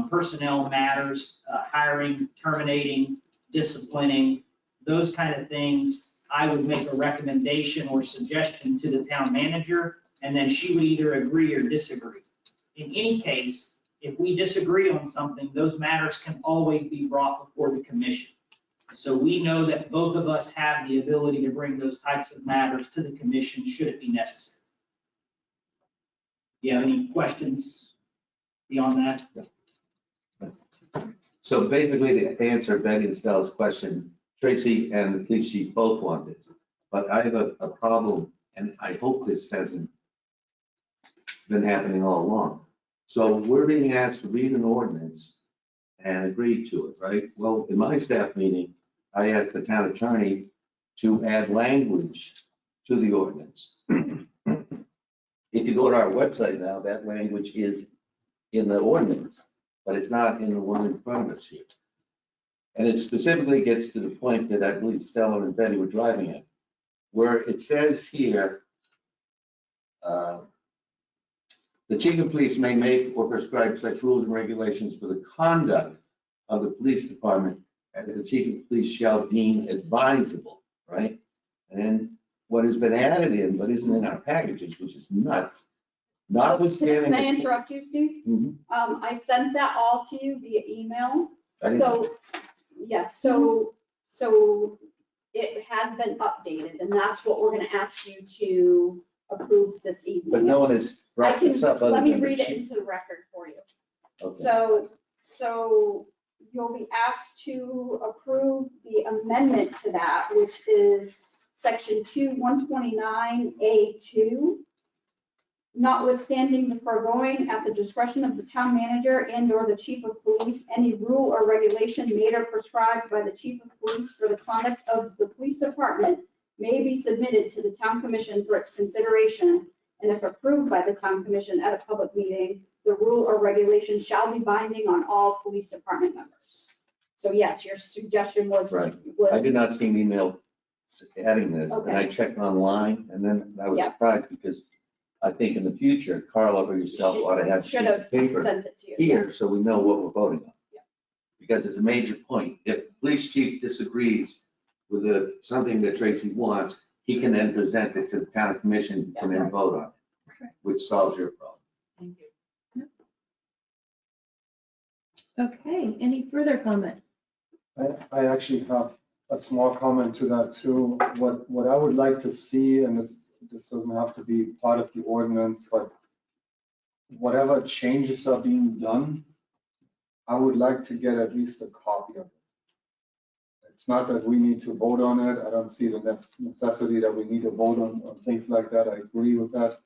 personnel matters, hiring, terminating, disciplining, those kind of things. I would make a recommendation or suggestion to the town manager, and then she would either agree or disagree. In any case, if we disagree on something, those matters can always be brought before the commission. So we know that both of us have the ability to bring those types of matters to the commission should it be necessary. Do you have any questions beyond that? So basically, to answer Betty and Stella's question, Tracy and the police chief both want this, but I have a problem, and I hope this hasn't been happening all along. So we're being asked to read an ordinance and agree to it, right? Well, in my staff meeting, I asked the town attorney to add language to the ordinance. If you go to our website now, that language is in the ordinance, but it's not in the one in front of us here. And it specifically gets to the point that I believe Stella and Betty were driving at, where it says here, the chief of police may make or prescribe such rules and regulations for the conduct of the police department as the chief of police shall deem advisable, right? And what has been added in, but isn't in our packages, which is nuts, notwithstanding. May I interrupt you, Steve? Mhm. I sent that all to you via email. I didn't- So, yes, so it has been updated, and that's what we're gonna ask you to approve this evening. But no one has I brought can, this up. other let me than the read it chief. into the record for you. Okay. So you'll be asked to approve the amendment to that, which is section 129A2. Notwithstanding the foregoing, at the discretion of the town manager and/or the chief of police, any rule or regulation made or prescribed by the chief of police for the conduct of the police department may be submitted to the town commission for its consideration, and if approved by the town commission at a public meeting, the rule or regulation shall be binding on all police department members. So yes, your suggestion was. Right. I did not see an email adding this, and I Okay. checked online, and then I was Yeah. surprised because I think in the future, Carla or yourself ought to have a Should piece of have paper sent it to you. here so we know what we're voting on. Yeah. Because it's a major point. If the police chief disagrees with something that Tracy wants, he can then present it to the town commission and then vote on it, which solves your problem. Thank you. Okay, any further comment? I actually have a small comment to that too. What I would like to see, and this doesn't have to be part of the ordinance, but whatever changes are being done, I would like to get at least a copy of it. It's not that we need to vote on it. I don't see the necessity that we need to vote on things like that. I agree with that,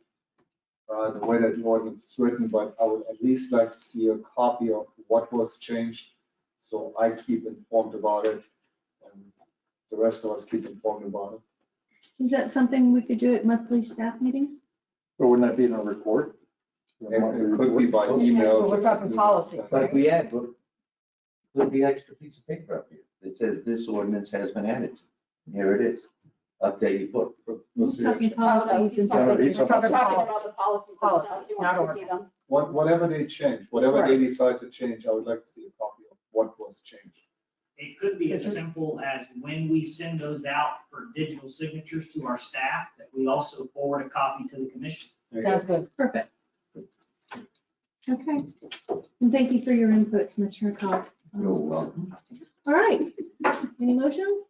the way that the ordinance is written, but I would at least like to see a copy of what was changed, so I keep informed about it, and the rest of us keep informed about it. Is that something we could do at monthly staff meetings? Or wouldn't that be in a report? It could be by email. We're talking policy. But if we add, put the extra piece of paper up here that says this ordinance has been added. Here it is. Update your book. Talking Oh, no, policies he's and talking Yeah, he's he's talking talking about about the policies policies, themselves. He not wants to see them. Whatever they change, whatever they decide to change, I would like to see a copy of what was changed. It could be as simple as when we send those out for digital signatures to our staff, that we also forward a copy to the commission. Sounds good. Perfect. Okay, and thank you for your input, Commissioner Cobb. You're welcome. All right, any motions?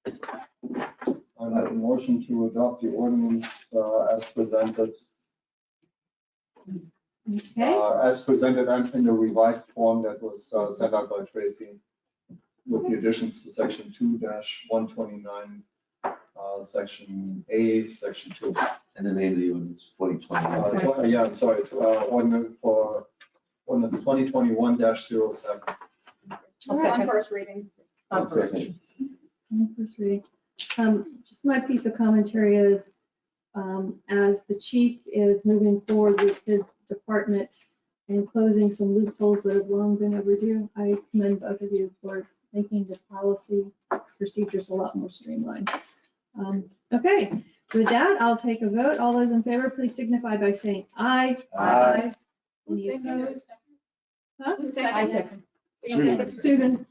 I make a motion to adopt the ordinance as presented, Okay, as presented and in the revised form that was sent out by Tracy with the additions to section 2-129, section A, section 2. And the name of the ordinance, 2021. Yeah, I'm sorry, ordinance 2021-07. On first reading. Second. First reading. Just my piece of commentary is, as the chief is moving forward with his department and closing some loopholes that have long been overdue, I commend both of you for making the policy procedures a lot more streamlined. Okay, with that, I'll take a vote. All those in favor, please signify by saying aye. Aye. Any opposed? Huh? Who I seconded second. it? Susan.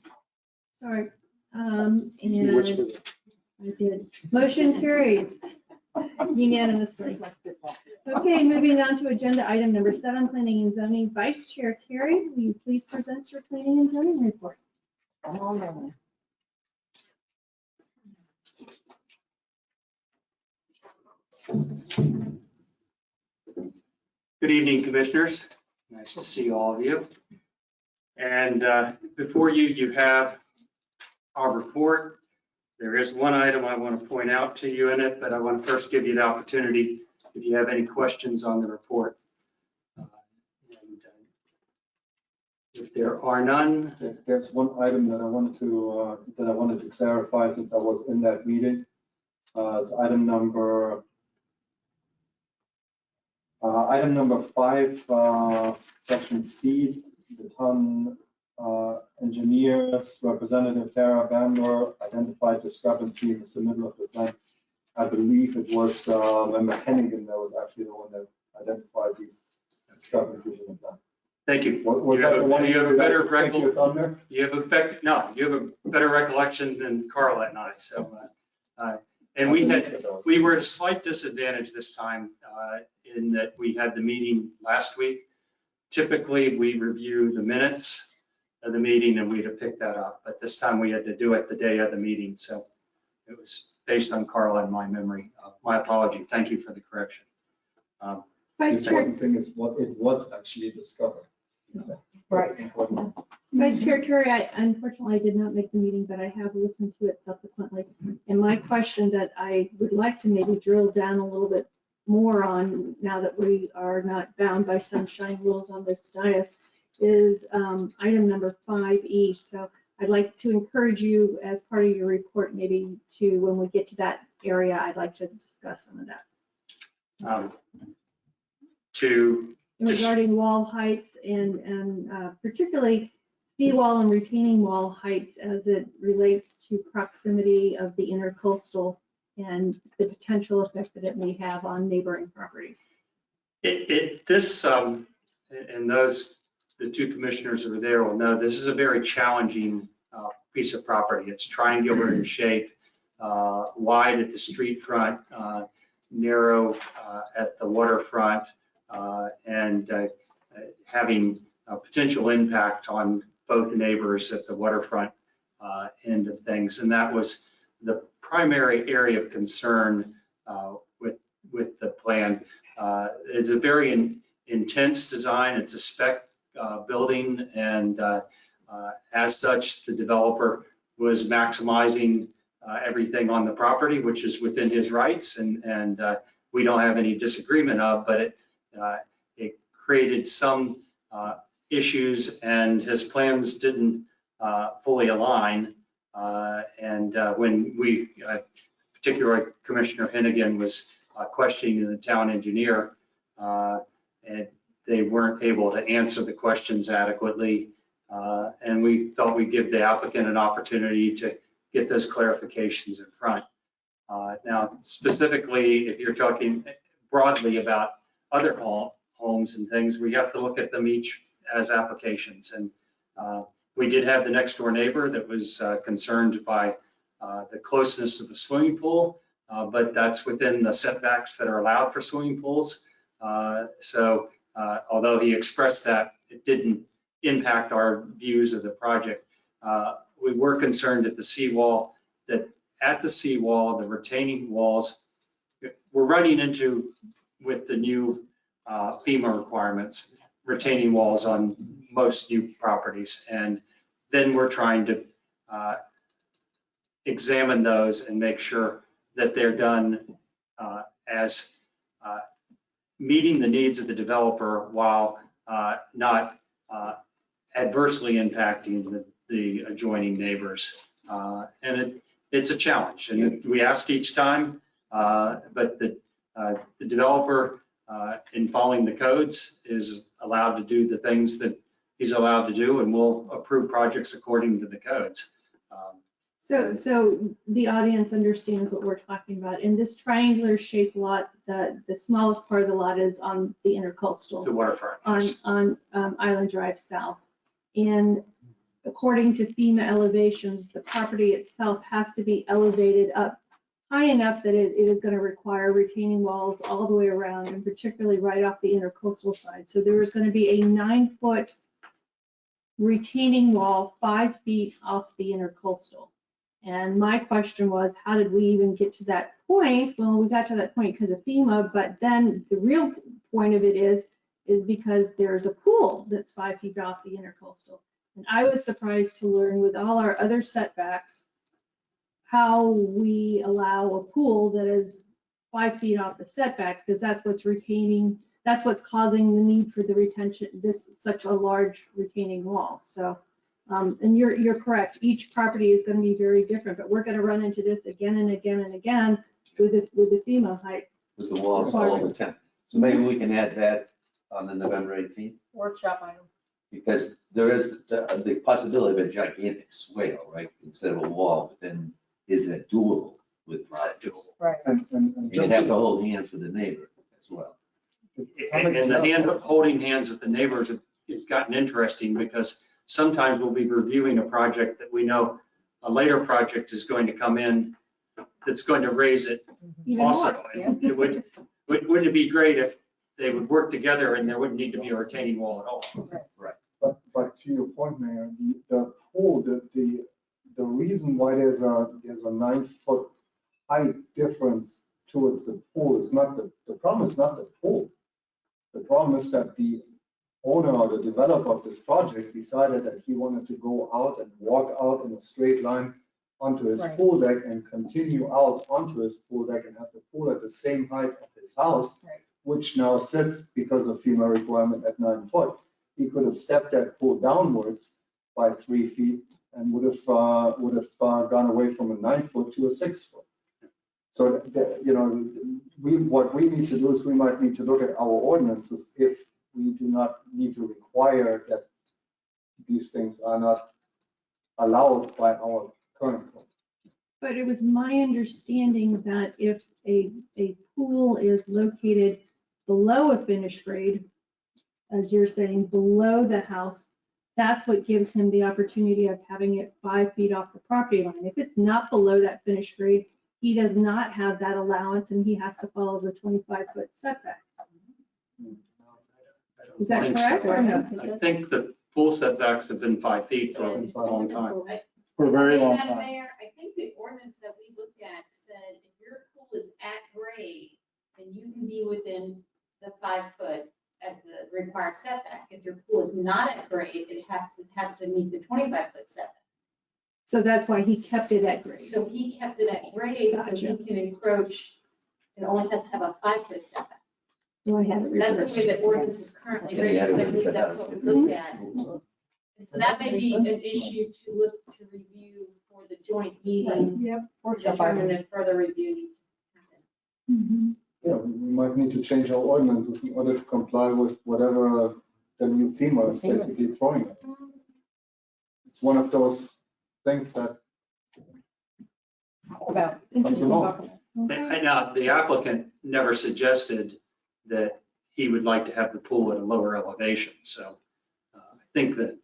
Sorry. And I did. Motion carries unanimously. Okay, moving on to agenda item number 7, planning and zoning. Vice Chair Carey, will you please present your planning and zoning report? Come on down. Good evening, Commissioners. Nice to see all of you. And before you have our report. There is one item I want to point out to you in it, but I want to first give you the opportunity if you have any questions on the report. If there are none. There's one item that I wanted to clarify since I was in that meeting. It's item number 5, section C, the town engineers representative Tara Bandor identified discrepancy in the submittal of the plan. I believe it was Member Hennigan that was actually the one that identified these discrepancies in the plan. Thank you. Was that the one you have a better recollection? You have a better recollection than Carla and I. So, and we were at a slight disadvantage this time in that we had the meeting last week. Typically, we review the minutes of the meeting and we'd have picked that up, but this time we had to do it the day of the meeting. So it was based on Carla and my memory. My apology. Thank you for the correction. The important thing is what it was actually discovered. Right. Vice Chair Carey, I unfortunately did not make the meeting, but I have listened to it subsequently. And my question that I would like to maybe drill down a little bit more on, now that we are not bound by sunshine rules on this dais, is item number 5E. So I'd like to encourage you as part of your report, maybe to, when we get to that area, I'd like to discuss some of that. Regarding wall heights and particularly seawall and retaining wall heights as it relates to proximity of the intercoastal and the potential effect that it may have on neighboring properties. And those, the two commissioners over there will know, this is a very challenging piece of property. It's triangular in shape, wide at the street front, narrow at the waterfront, and having a potential impact on both neighbors at the waterfront end of things. And that was the primary area of concern with the plan. It's a very intense design. It's a spec building, and as such, the developer was maximizing everything on the property, which is within his rights, and we don't have any disagreement of, but it created some issues, and his plans didn't fully align. And when we, particularly Commissioner Hennigan, was questioning the town engineer, and they weren't able to answer the questions adequately. And we thought we'd give the applicant an opportunity to get those clarifications in front. Now, specifically, if you're talking broadly about other homes and things, we have to look at them each as applications. And we did have the next door neighbor that was concerned by the closeness of the swimming pool, but that's within the setbacks that are allowed for swimming pools. So although he expressed that, it didn't impact our views of the project. We were concerned at the seawall, that at the seawall, the retaining walls, we're running into, with the new FEMA requirements, retaining walls on most new properties. And then we're trying to examine those and make sure that they're done as meeting the needs of the developer while not adversely impacting the adjoining neighbors. And it's a challenge, and we ask each time, but the developer, in following the codes, is allowed to do the things that he's allowed to do, and will approve projects according to the codes. So the audience understands what we're talking about. In this triangular shaped lot, the smallest part of the lot is on the intercoastal. The waterfront. On Island Drive South. And according to FEMA elevations, the property itself has to be elevated up high enough that it is going to require retaining walls all the way around, and particularly right off the intercoastal side. So there is going to be a 9-foot retaining wall 5 feet off the intercoastal. And my question was, how did we even get to that point? Well, we got to that point because of FEMA, but then the real point of it is because there's a pool that's 5 feet off the intercoastal. And I was surprised to learn, with all our other setbacks, how we allow a pool that is 5 feet off the setback, because that's what's retaining, that's what's causing the need for the retention, such a large retaining wall. So, and you're correct, each property is going to be very different, but we're going to run into this again and again and again with the FEMA height. With the walls all the time. So maybe we can add that on the November 18th, Workshop item. because there is the possibility of a gigantic swale, right, instead of a wall, but then is that doable with projects? Right. And You'd have to hold hands with the neighbor as well. And the holding hands with the neighbors has gotten interesting, because sometimes we'll be reviewing a project that we know a later project is going to come in that's going to raise it Even also. more, And it wouldn't it be great if they would work together and there wouldn't need to be a retaining wall at all? Right. But to your point, Mayor, the pool, the reason why there's a 9-foot height difference towards the pool is not the problem is not the pool. The problem is that the owner or the developer of this project decided that he wanted to go out and walk out in a straight line onto his Right. pool deck and continue out onto his pool deck and have the pool at the same height of his house, Right. which now sits, because of FEMA requirement, at 9 foot. He could have stepped that pool downwards by 3 feet and would have gone away from a 9 foot to a 6 foot. So, what we need to do is we might need to look at our ordinances if we do not need to require that these things are not allowed by our current code. But it was my understanding that if a pool is located below a finished grade, as you're saying, below the house, that's what gives him the opportunity of having it 5 feet off the property line. If it's not below that finished grade, he does not have that allowance, and he has to follow the 25-foot setback. Is that think correct so. or no? I think the pool setbacks have been 5 feet for a long time. For a very long Madam time. Mayor, I think the ordinance that we looked at said if your pool is at grade, then you can be within the 5 foot as the required setback. If your pool is not at grade, it has to meet the 25-foot setback. So that's why he kept it at grade. So he kept it at grade, so Gotcha. he can encroach, it only has to have a 5-foot setback. So I had it That's the reversed. way the ordinance is currently Yeah, you had written, it but I believe reversed. that's what we looked at. And so that may be an issue to review for the joint meeting, Yep. or determine if further review needs to happen. Mhm. Yeah, we might need to change our ordinances in order to comply with whatever the new FEMA is basically throwing at us. It's one of those things that About. comes along. And now, the applicant never suggested that he would like to have the pool at a lower elevation. So I think that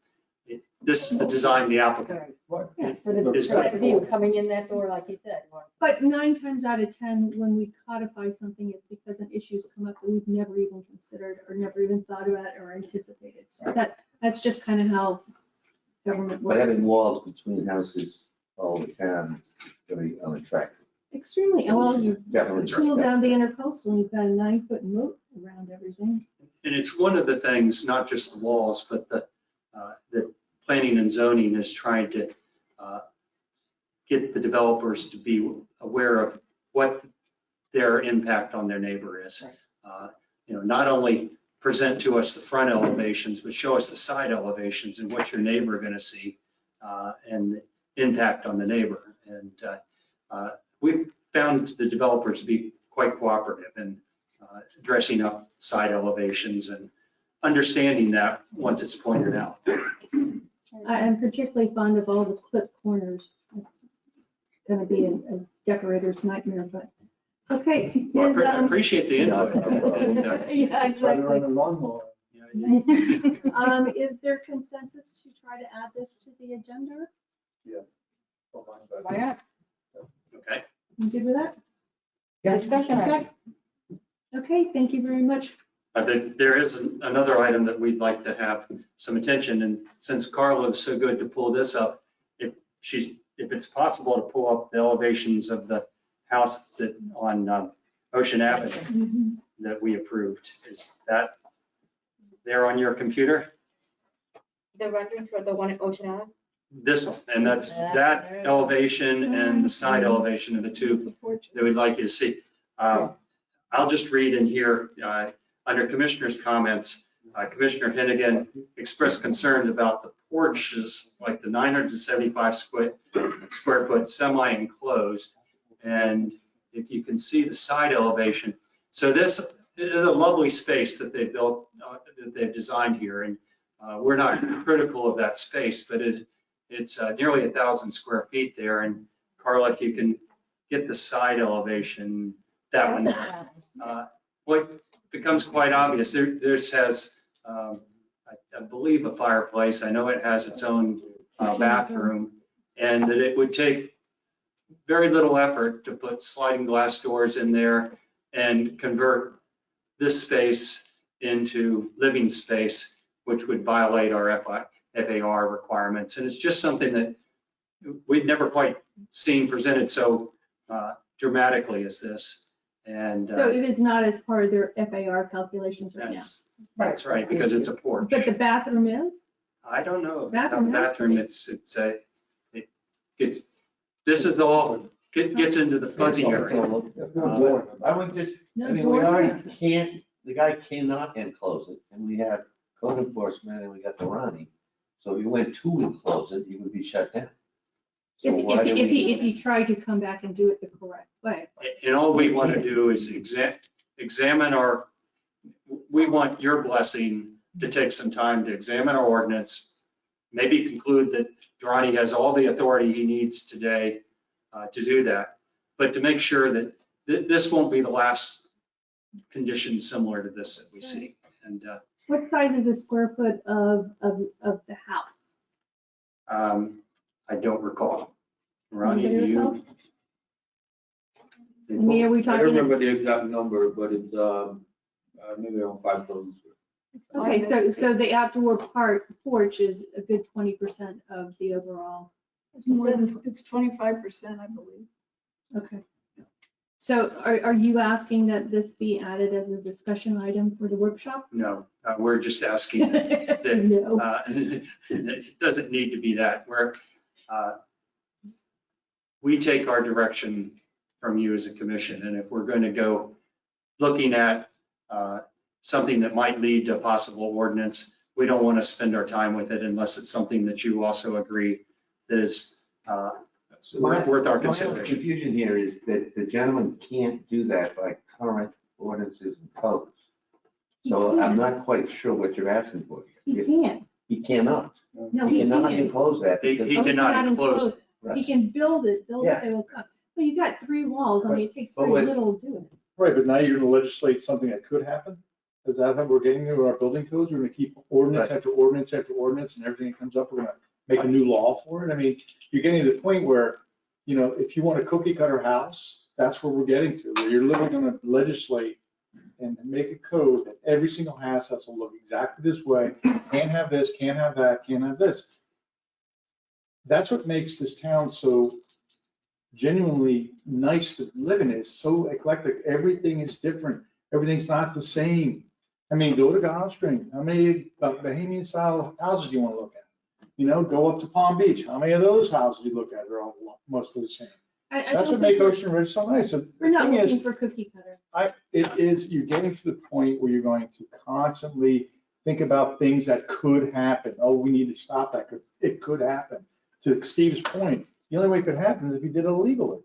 this is the design the applicant. Yes, for the It's for that good. view coming in that door, like you said. But 9 times out of 10, when we codify something, it's because an issue's come up that we've never even considered or never even thought about or anticipated. So that's just kind of how government But having works. walls between houses all the time is very unattractive. Extremely, well, you Definitely. tool down the intercoastal, and you've got a 9-foot moat around everything. And it's one of the things, not just the walls, but the planning and zoning is trying to get the developers to be aware of what their impact on their neighbor is. Not only present to us the front elevations, but show us the side elevations and what your neighbor are going to see and the impact on the neighbor. And we've found the developers to be quite cooperative in dressing up side elevations and understanding that once it's pointed out. I'm particularly fond of all the clip corners. It's going to be a decorator's nightmare, but okay. Well, I appreciate the input. Yeah, exactly. Yeah. Is there consensus to try to add this to the agenda? Yes. Why not? Okay. You good with that? Discussion item. Okay, thank you very much. There is another item that we'd like to have some attention, and since Carla is so good to pull this up, if it's possible to pull up the elevations of the house that on Ocean Avenue that we approved, is that there on your computer? The renderings for the one at Ocean Ave? This one, and that's that elevation and the side elevation of the two that we'd like you to see. I'll just read in here, under Commissioner's comments, Commissioner Hennigan expressed concerns about the porches, like the 975 square foot semi-enclosed. And if you can see the side elevation, so this is a lovely space that they built, that they've designed here. And we're not critical of that space, but it's nearly 1,000 square feet there. And Carla, if you can get the side elevation, that one. What becomes quite obvious, this has, I believe, a fireplace. I know it has its own bathroom, and that it would take very little effort to put sliding glass doors in there and convert this space into living space, which would violate our FAR requirements. And it's just something that we've never quite seen presented so dramatically as this. And So it is not as part of their FAR calculations right now. That's right, because it's a porch. But the bathroom is? I don't know. Bathroom, This is all, gets into the fuzzy area. I would just, I mean, we already can't, the guy cannot enclose it, and we have code enforcement, and we got the Ronnie. So if you went to enclose it, he would be shut down. So why do If we? he tried to come back and do it the correct way. And all we want to do is examine we want your blessing to take some time to examine our ordinance, maybe conclude that Ronnie has all the authority he needs today to do that, but to make sure that this won't be the last condition similar to this that we see. And What size is a square foot of the house? I don't recall. Ronnie, do Anybody you? recall? I mean, are we I talking? don't remember the exact number, but it's maybe around 5,000 square. Okay, so the outdoor porch is a good 20% of the overall. It's more than, it's 25%, I believe. Okay. So are you asking that this be added as a discussion item for the workshop? No, we're just asking that No. it doesn't need to be that. We take our direction from you as a commission, and if we're going to go looking at something that might lead to a possible ordinance, we don't want to spend our time with it unless it's something that you also agree that is worth our My consideration. confusion here is that the gentleman can't do that by current ordinances and codes. So I'm not quite sure what you're asking for here. He can't. He cannot. No, He he cannot can't. enclose that. He because- cannot enclose it. He can build it, Yeah. they will come. Well, you got 3 walls, I mean, it takes But very what- little to do it. Right, but now you're gonna legislate something that could happen? Is that how we're getting to our building codes? We're gonna keep ordinance Right. after ordinance after ordinance, and everything that comes up, we're gonna make a new law for it? I mean, you're getting to the point where, if you want a cookie cutter house, that's where we're getting to, where you're literally gonna legislate and make a code that every single house has to look exactly this way, can't have this, can't have that, can't have this. That's what makes this town so genuinely nice to live in. It's so eclectic. Everything is different. Everything's not the same. I mean, go to Goth Spring. How many Bahamian style houses do you want to look at? Go up to Palm Beach. How many of those houses you look at are all mostly the same? I That's don't what makes think Ocean Ridge so nice. The we're not thing is, looking for cookie cutter. It is, you're getting to the point where you're going to constantly think about things that could happen. Oh, we need to stop that. It could happen. To Steve's point, the only way it could happen is if you did it illegally.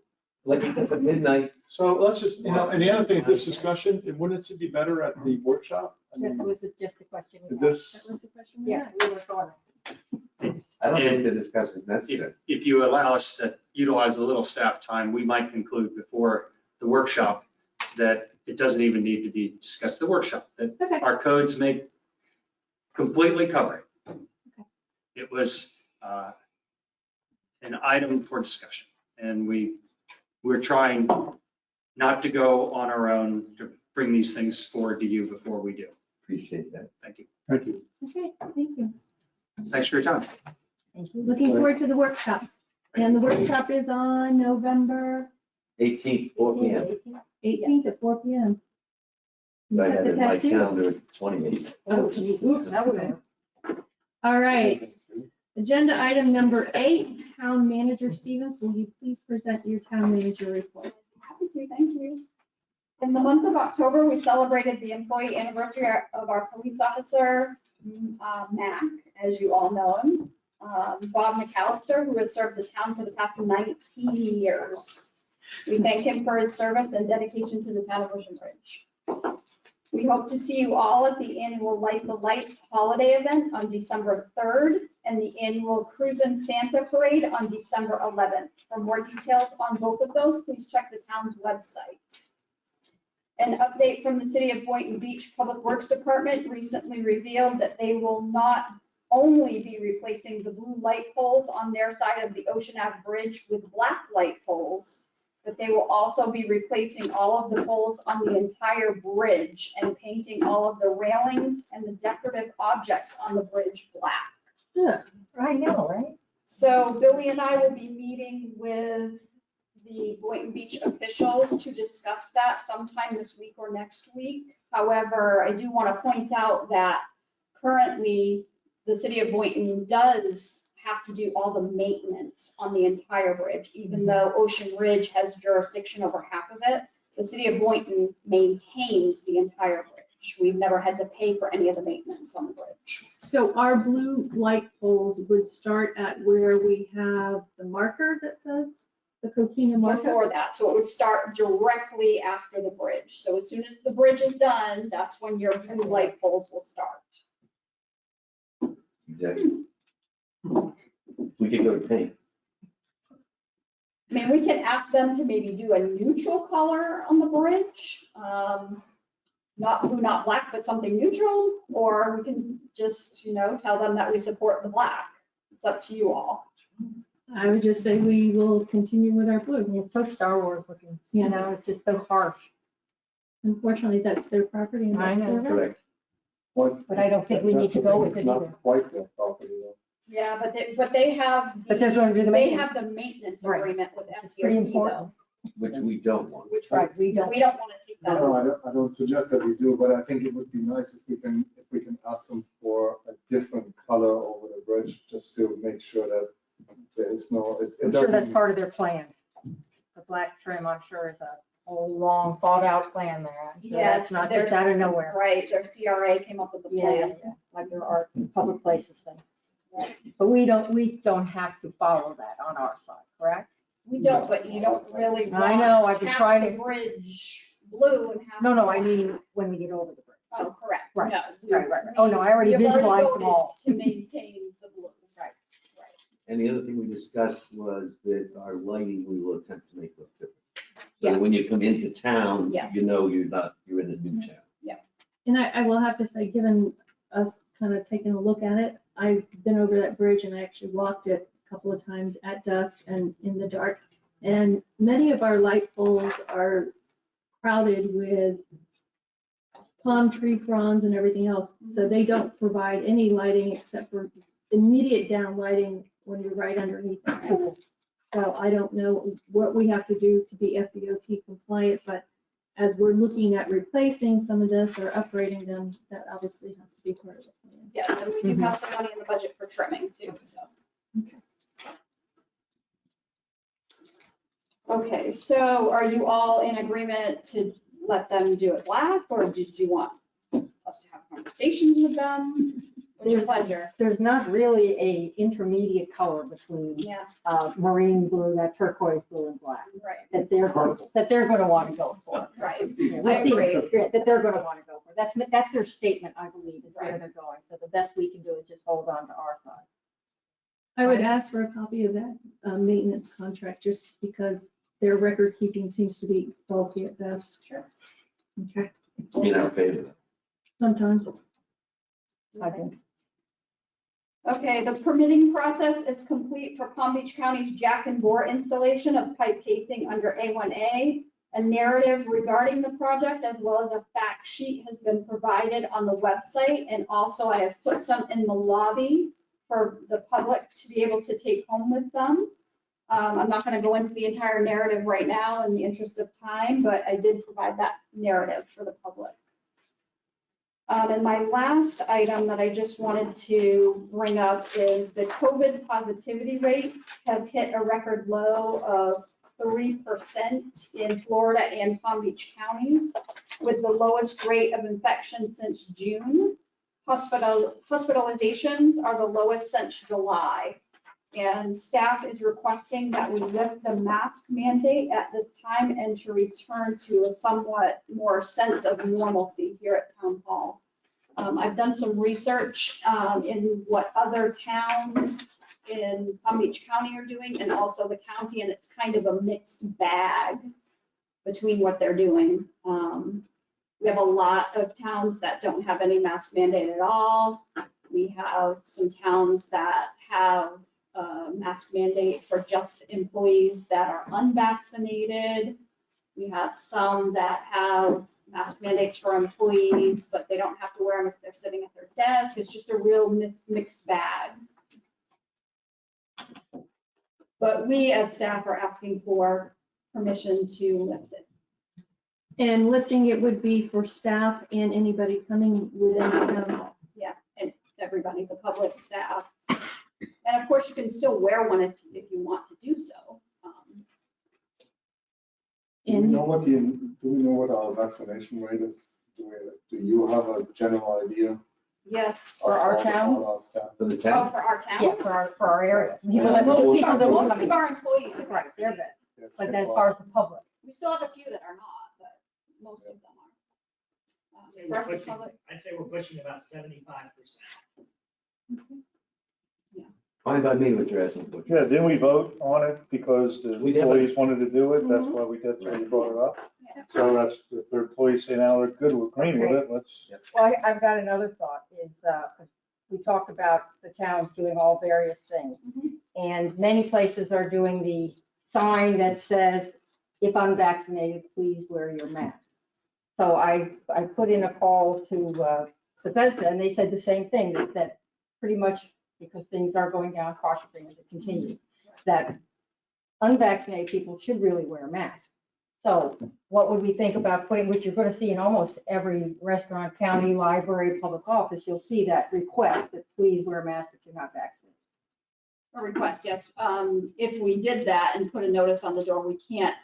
Like it does at midnight. So let's just, and the other thing, this discussion, wouldn't it be better at the workshop? I That mean, was just a question. is this, That was the question we Yeah, had. we were going. I don't think the discussion is necessary. If you allow us to utilize a little staff time, we might conclude before the workshop that it doesn't even need to be discussed at the workshop, that Okay. our codes may completely cover it. It was an item for discussion, and we're trying not to go on our own to bring these things forward to you before we do. Appreciate that. Thank you. thank you. Okay, thank you. Thanks for your time. Looking forward to the workshop. And the workshop is on November 18th, 4 p.m. 18th at 4 p.m. I had it in my Tattoo? calendar at 28. Oh, geez, oops, that would have. All right. Agenda item number 8, Town Manager Stevens, will you please present your town manager report? Happy to, thank you. In the month of October, we celebrated the employee anniversary of our police officer, Mac, as you all know him. Bob McAllister, who has served the town for the past 19 years. We thank him for his service and dedication to the town of Ocean Ridge. We hope to see you all at the annual Light the Lights holiday event on December 3rd and the annual Cruisin' Santa Parade on December 11th. For more details on both of those, please check the town's website. An update from the City of Boynton Beach Public Works Department recently revealed that they will not only be replacing the blue light poles on their side of the Ocean Ave Bridge with black light poles, but they will also be replacing all of the poles on the entire bridge and painting all of the railings and the decorative objects on the bridge black. Yeah, I know, right? So Billy and I will be meeting with the Boynton Beach officials to discuss that sometime this week or next week. However, I do want to point out that currently the City of Boynton does have to do all the maintenance on the entire bridge, even though Ocean Ridge has jurisdiction over half of it. The City of Boynton maintains the entire bridge. We've never had to pay for any of the maintenance on the bridge. So our blue light poles would start at where we have the marker that says the Coquina marker? Before that, so it would start directly after the bridge. So as soon as the bridge is done, that's when your blue light poles will start. Exactly. We could go to paint. I mean, we can ask them to maybe do a neutral color on the bridge. Not blue, not black, but something neutral, or we can just, tell them that we support the black. It's up to you all. I would just say we will continue with our blue. It's so Star Wars looking, Yeah. it's just so harsh. Unfortunately, that's their property and I that's know. their right. Correct. But I don't think we need to go with it Not either. quite their property though. Yeah, but they have, But they're going to do the they maintenance. have the maintenance Right. agreement with Which is pretty FDOT important. though. Which we don't want. Which Right, we don't. we don't want to take that. No, I don't suggest that we do, but I think it would be nice if we can ask them for a different color over the bridge, just to make sure that there is no, it I'm sure that's doesn't. part of their plan. The black trim, I'm sure, is a whole long thought out plan there. I'm sure Yeah, that's not just out of nowhere. Right, their CRA came up with the plan. Yeah, like there are public places thing. But we don't have to follow that on our side, correct? We don't, but you don't really want. I know, I've been half trying the to- bridge blue and half. No, I black. mean, when we get over the bridge. Oh, correct. Right, No, right. Oh, no, I already you've visualized them voted all. To maintain the blue. Right. And the other thing we discussed was that our lighting, we will attempt to make look different. So Yes. when you come into town, Yes. you know you're in a new town. And I will have to say, given us kind of taking a look at it, I've been over that bridge and I actually walked it a couple of times at dusk and in the dark. And many of our light poles are crowded with palm tree fronds and everything else. So they don't provide any lighting except for immediate down lighting when you're right underneath the pole. So I don't know what we have to do to be FDOT compliant, but as we're looking at replacing some of this or upgrading them, that obviously has to be part of the plan. Yes, and we do have some money in the budget for trimming too, so. Okay, so are you all in agreement to let them do it black, or did you want us to have conversations with them? What's your pleasure? There's not really a intermediate color between Yeah, marine blue, that turquoise blue and black, right, that they're going to want to go for. right. Yeah, I we'll see agree. that they're going to want to go for. That's their statement, I believe, is where they're going. So the best we can do is just hold on to our side. I would ask for a copy of that maintenance contract, just because their record keeping seems to be faulty at best. Sure. Okay, I mean, I'm favor. sometimes. I think. Okay, the permitting process is complete for Palm Beach County's jack and bore installation of pipe casing under A1A. A narrative regarding the project as well as a fact sheet has been provided on the website, and also I have put some in the lobby for the public to be able to take home with them. I'm not going to go into the entire narrative right now in the interest of time, but I did provide that narrative for the public. And my last item that I just wanted to bring up is the COVID positivity rates have hit a record low of 3% in Florida and Palm Beach County, with the lowest rate of infection since June. Hospitalizations are the lowest since July. And staff is requesting that we lift the mask mandate at this time and to return to a somewhat more sense of normalcy here at Town Hall. I've done some research in what other towns in Palm Beach County are doing, and also the county, and it's kind of a mixed bag between what they're doing. We have a lot of towns that don't have any mask mandate at all. We have some towns that have a mask mandate for just employees that are unvaccinated. We have some that have mask mandates for employees, but they don't have to wear them if they're sitting at their desk. It's just a real mixed bag. But we as staff are asking for permission to lift it. And lifting it would be for staff and anybody coming within the town. Yeah, and everybody, the public, staff. And of course, you can still wear one if you want to do so. Do we know what our vaccination rate is? Do you have a general idea? Yes. For our town? All our staff? For the Oh, town? for our town? Yeah, for our area. People that Most will of come in. our employees are Right, they're vaccinated. good. But then as far as the public, We still have a few that are not, but most of them are. As far as the public, I'd say we're pushing about 75%. Fine by me what you're asking for. Yeah, didn't we vote on it because the We did. employees wanted to do it? That's why we did, so we brought it up. yeah. So that's, if their employees say now they're good, we're green with it, let's. well, I've got another thought is, we talked about the towns doing all various things. And many places are doing the sign that says, if unvaccinated, please wear your mask. So I put in a call to Bethesda, and they said the same thing, that pretty much, because things are going down cautiously as it continues, that unvaccinated people should really wear masks. So what would we think about putting, which you're going to see in almost every restaurant, county, library, public office, you'll see that request that please wear a mask if you're not vaccinated. A request, yes. If we did that and put a notice on the door, we can't.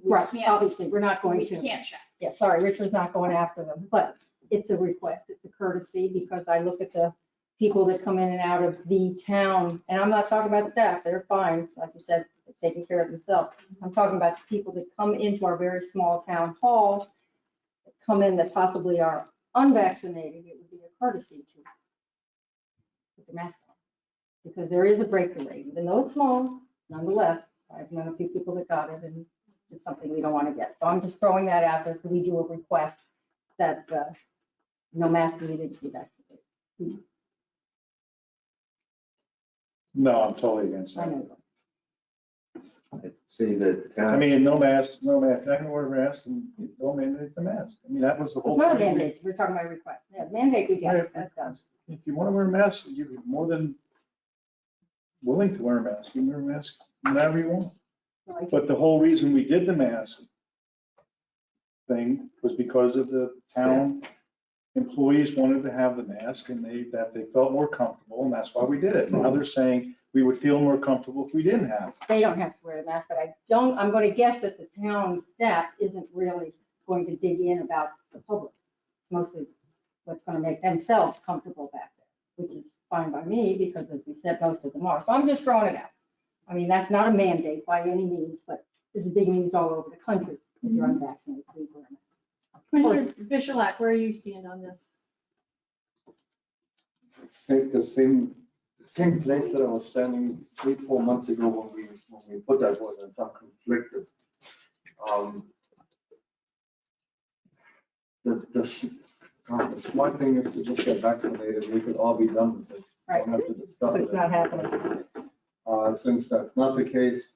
Right, obviously, we're not going We to. can't check. Yeah, sorry, Rich was not going after them, but it's a request, it's a courtesy, because I look at the people that come in and out of the town, and I'm not talking about staff, they're fine, like you said, they're taking care of themselves. I'm talking about the people that come into our very small town hall, that come in that possibly are unvaccinated. It would be a courtesy to put the mask on, because there is a breakthrough rate, even though it's small, nonetheless, I've known a few people that got it, and it's something we don't want to get. So I'm just throwing that out there, we do a request that no mask needed to be vaccinated. No, I'm totally against I that. know. I see that. I mean, no mask, I can wear a mask and don't mandate the mask. I mean, that was the It's whole. not a point. mandate, we're talking about request. Yeah, mandate we get, it. That's done. If you want to wear a mask, you're more than willing to wear a mask. You can wear a mask whenever you want. But the whole reason we did the mask thing was because of the town employees wanted to have the mask, and they felt more comfortable, and that's why we did it. Now they're saying, we would feel more comfortable if we didn't have. They don't have to wear a mask, but I'm going to guess that the town staff isn't really going to dig in about the public. It's mostly what's going to make themselves comfortable back there, which is fine by me because as we said, most of them are. So I'm just throwing it out. I mean, that's not a mandate by any means, but this is big news all over the country. If you're unvaccinated, please wear a mask. Commissioner Bichelak, where you stand on this? The same place that I was standing 3-4 months ago when we put that ordinance. I'm conflicted. The smart thing is to just get vaccinated. We could all be done with this. Right. We don't have to discuss But it. it's not happening. Since that's not the case,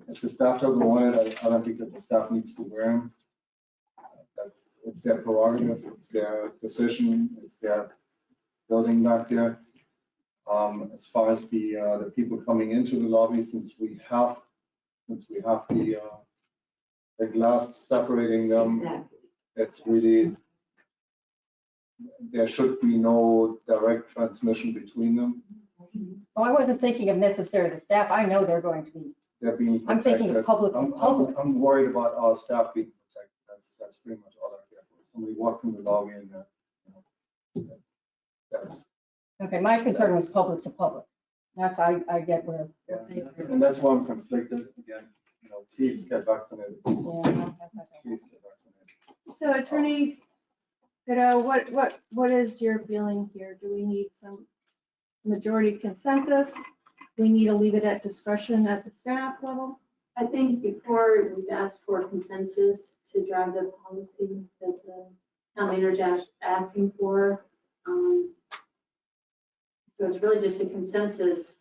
if the staff doesn't want it, I don't think that the staff needs to wear them. It's their prerogative, it's their decision, it's their building back there. As far as the people coming into the lobby, since we have the glass separating them, it's really, there should be no direct transmission between them. Well, I wasn't thinking of necessarily the staff. I know they're going to be. They're being I'm thinking protected. public to public. I'm worried about our staff being protected. That's pretty much all I care for. Somebody walks in the lobby and, that's. Okay, my concern was public to public. That's, I get where. Yeah, and that's why I'm conflicted again. Please get vaccinated. Yeah, Please get vaccinated. So Attorney Godot, what is your feeling here? Do we need some majority consensus? We need to leave it at discretion at the staff level? I think before we've asked for consensus to drive the policy that the town manager is asking for. So it's really just a consensus.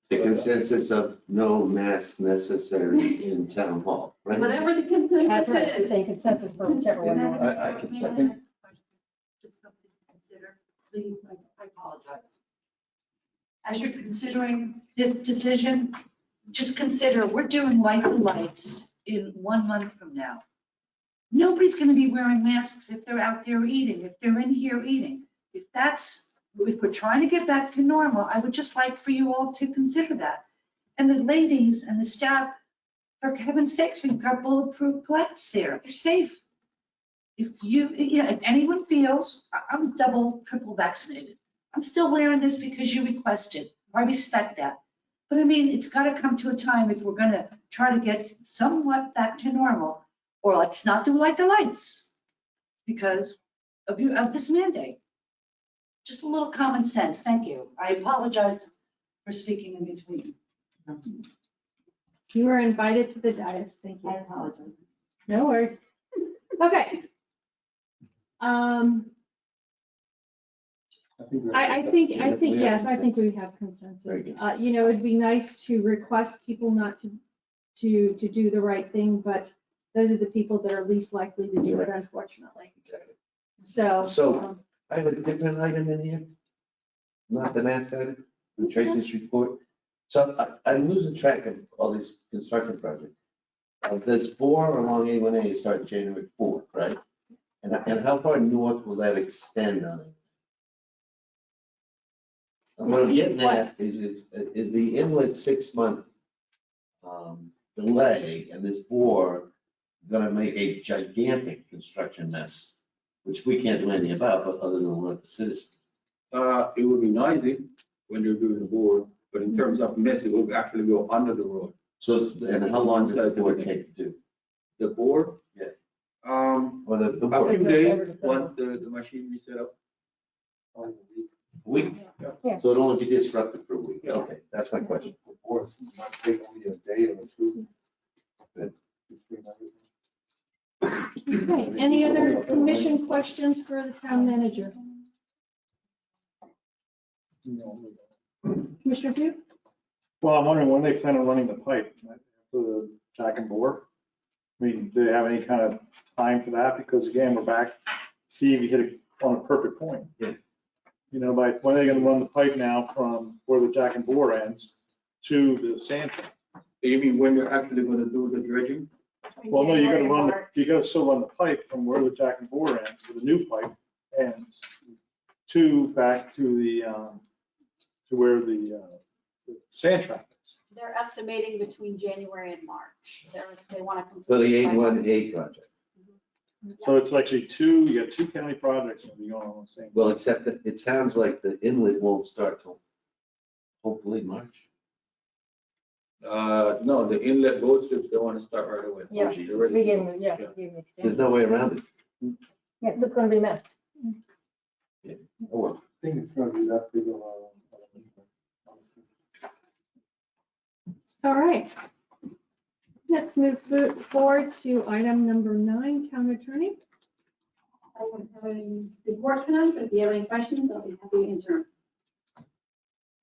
The consensus of no masks necessary in town hall, right? Whatever the That's consensus right, is. say consensus for whichever one. you want. I can Just check. something to consider, please, I apologize. As you're considering this decision, just consider, we're doing Light the Lights in 1 month from now. Nobody's going to be wearing masks if they're out there eating, if they're in here eating. If we're trying to get back to normal, I would just like for you all to consider that. And the ladies and the staff, for heaven's sakes, we've got bulletproof glass there. They're safe. If if anyone feels, I'm double, triple vaccinated. I'm still wearing this because you requested. I respect that. But I mean, it's got to come to a time if we're going to try to get somewhat back to normal, or let's not do Light the Lights because of this mandate. Just a little common sense. Thank you. I apologize for speaking in between. You were invited to the dais. Thank you. I apologize. No worries. Okay. I think, yes, I think we have consensus. It'd be nice to request people not to do the right thing, but those are the people that are least likely to do it, unfortunately. So. I have a different item in here, not the mask item, the Tracy's report. So I'm losing track of all these construction projects. This bore along A1A started January 4th, right? And how far north will that extend on it? What I'm getting at is the inlet 6-month delay and this bore gonna make a gigantic construction mess, which we can't do anything about, but other than alert the citizens. It would be noisy when you're doing the bore, but in terms of mess, it will actually go under the road. So, and how long does that bore take to do? The bore? Yeah. Or the a bore? few days, once the machine is set up. A week? Yeah. So it'll only be disrupted for a week. Okay, that's my question. Of course, it might take only a day or two. Okay, any other commission questions for the town manager? Commissioner Pugh? Well, I'm wondering when they plan on running the pipe for the jack and bore. I mean, do they have any kind of time for that? Because again, we're back, Steve, you hit it on a perfect point. Yeah. By when are they gonna run the pipe now from where the jack and bore ends to the sand trap? You mean when you're actually gonna do the dredging? Well, no, you gotta still run the pipe from where the jack and bore ends with a new pipe And two, back to the, to where the sand trap is. They're estimating between January and March. They want to. For the 818 project. So it's actually two, you got two county projects that be going on the same. Well, except that it sounds like the inlet won't start till hopefully March. No, the inlet road strips, they want to start right away. Yeah, They're ready we to gave go. them, yeah, Yeah. we gave them There's extension. no way around it. Yeah, it's gonna be messed. Oh, well. I think it's gonna be that big of a. All right. Let's move forward to item number 9, town attorney. I don't have any report tonight, but if you have any questions, I'll be happy to answer.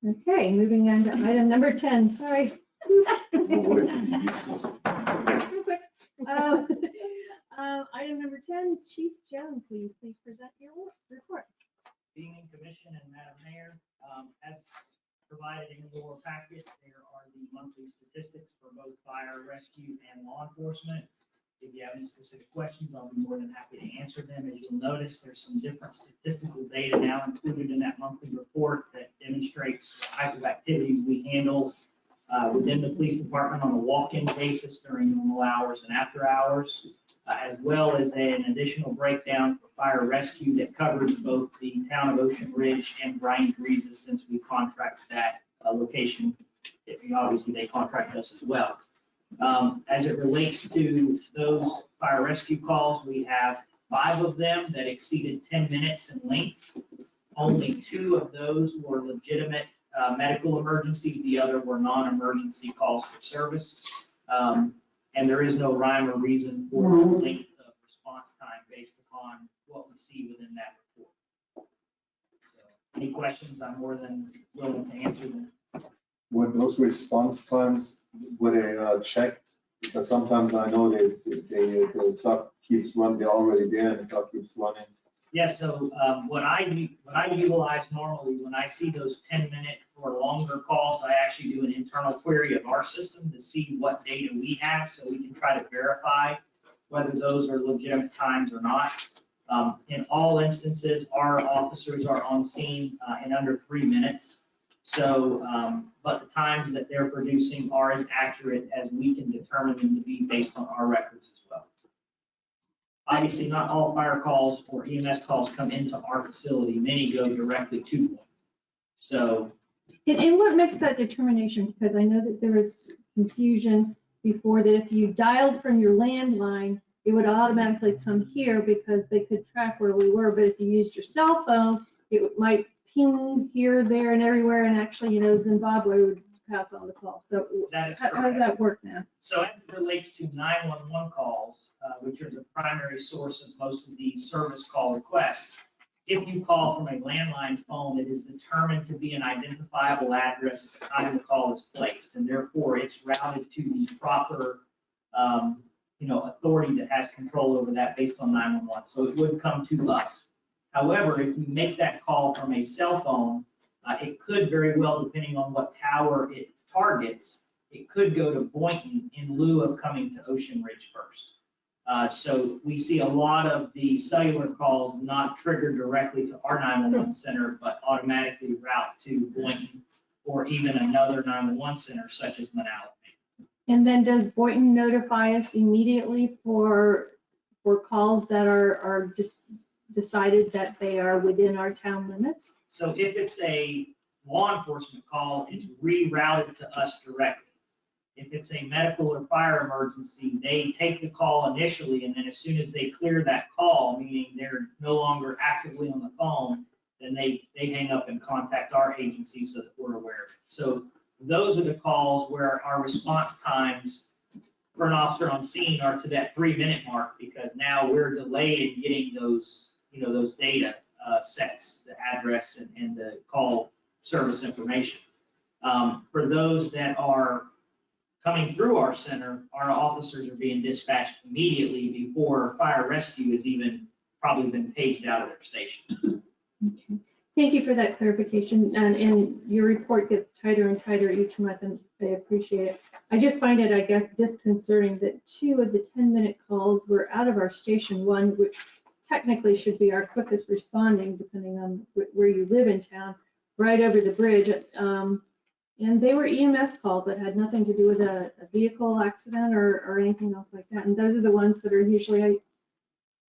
Okay, moving on to item number 10, sorry. Real quick. Item number 10, Chief Jones, will you please present your report? Evening, Commission and Madam Mayor, as provided in your packet, there are the monthly statistics for both fire, rescue, and law enforcement. If you have any specific questions, I'll be more than happy to answer them. As you'll notice, there's some different statistical data now included in that monthly report that demonstrates the type of activities we handle within the police department on a walk-in basis during normal hours and after hours, as well as an additional breakdown for fire rescue that covers both the town of Ocean Ridge and Brian Greases, since we contract that location. Obviously, they contract us as well. As it relates to those fire rescue calls, we have 5 of them that exceeded 10 minutes in length. Only 2 of those were legitimate medical emergencies. The other were non-emergency calls for service. And there is no rhyme or reason for the length of response time based upon what we see within that report. So, any questions, I'm more than willing to answer them. Were those response times, were they checked? Because sometimes I know the clock keeps running, they're already there and the clock keeps running. Yeah, so what I utilize normally when I see those 10-minute or longer calls, I actually do an internal query of our system to see what data we have so we can try to verify whether those are legitimate times or not. In all instances, our officers are on scene in under 3 minutes. So, but the times that they're producing are as accurate as we can determine them to be based on our records as well. Obviously, not all fire calls or EMS calls come into our facility. Many go directly to one. So. And what makes that determination? Because I know that there was confusion before that if you dialed from your landline, it would automatically come here because they could track where we were. But if you used your cell phone, it might ping here, there, and everywhere. And actually, Zimbabwe would pass on the call. So how does that work now? So as it relates to 911 calls, which are the primary source of most of these service call requests, if you call from a landline phone, it is determined to be an identifiable address at the time the call is placed, and therefore it's routed to the proper, authority that has control over that based on 911. So it would come to us. However, if you make that call from a cell phone, it could very well, depending on what tower it targets, it could go to Boynton in lieu of coming to Ocean Ridge first. So we see a lot of the cellular calls not triggered directly to our 911 center, but automatically route to Boynton or even another 911 center such as Manalapan. And then does Boynton notify us immediately for calls that are just decided that they are within our town limits? So if it's a law enforcement call, it's rerouted to us directly. If it's a medical or fire emergency, they take the call initially, and then as soon as they clear that call, meaning they're no longer actively on the phone, then they hang up and contact our agency so that we're aware of it. So those are the calls where our response times for an officer on scene are to that 3-minute mark, because now we're delayed in getting those, those data sets, the address and the call service information. For those that are coming through our center, our officers are being dispatched immediately before fire rescue has even probably been paged out of their station. Okay. Thank you for that clarification. And your report gets tighter and tighter each month, and I appreciate it. I just find it, I guess, disconcerting that 2 of the 10-minute calls were out of our station, one which technically should be our quickest responding, depending on where you live in town, right over the bridge. And they were EMS calls that had nothing to do with a vehicle accident or anything else like that. And those are the ones that are usually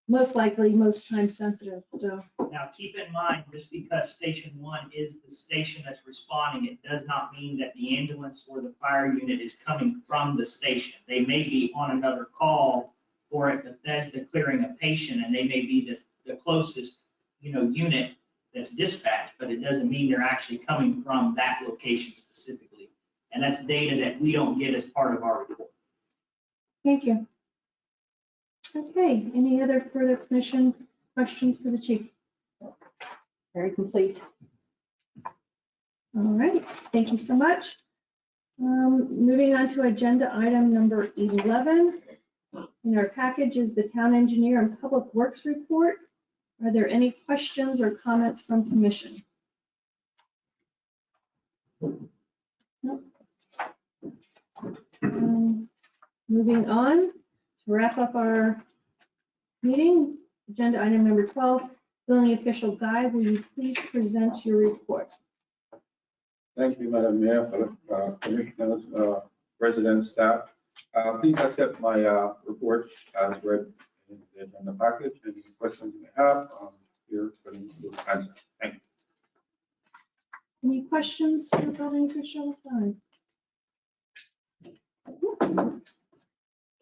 most likely, most time sensitive. So Now, keep in mind, just because Station 1 is the station that's responding, it does not mean that the ambulance or the fire unit is coming from the station. They may be on another call or at Bethesda clearing a patient, and they may be the closest, unit that's dispatched, but it doesn't mean they're actually coming from that location specifically. And that's data that we don't get as part of our report. thank you. Okay, any other further commission questions for the chief? Very complete. All right, thank you so much. Moving on to agenda item number 11. In our package is the town engineer and public works report. Are there any questions or comments from commission? Nope. Moving on, to wrap up our meeting, agenda item number 12, building official Guy, will you please present your report? Thank you, Madam Mayor, commissioners, residents, staff. Please accept my report as read in the agenda package. Any questions you may have, here for me to answer. Thank you. Any questions for the building official Guy?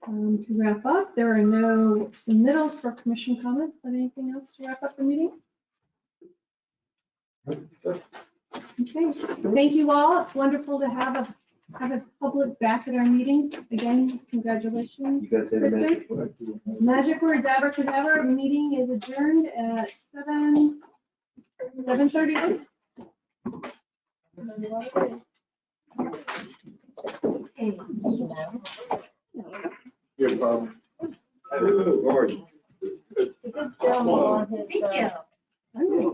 To wrap up, there are no submittals for commission comments, but anything else to wrap up the meeting? Okay, thank you all. It's wonderful to have a public back at our meetings. Again, congratulations. You guys say the Kristen. magic word. Magic word, abracadabra. Meeting is adjourned at 7:30. Your problem. Oh, Lord. This gentleman on his, Thank you.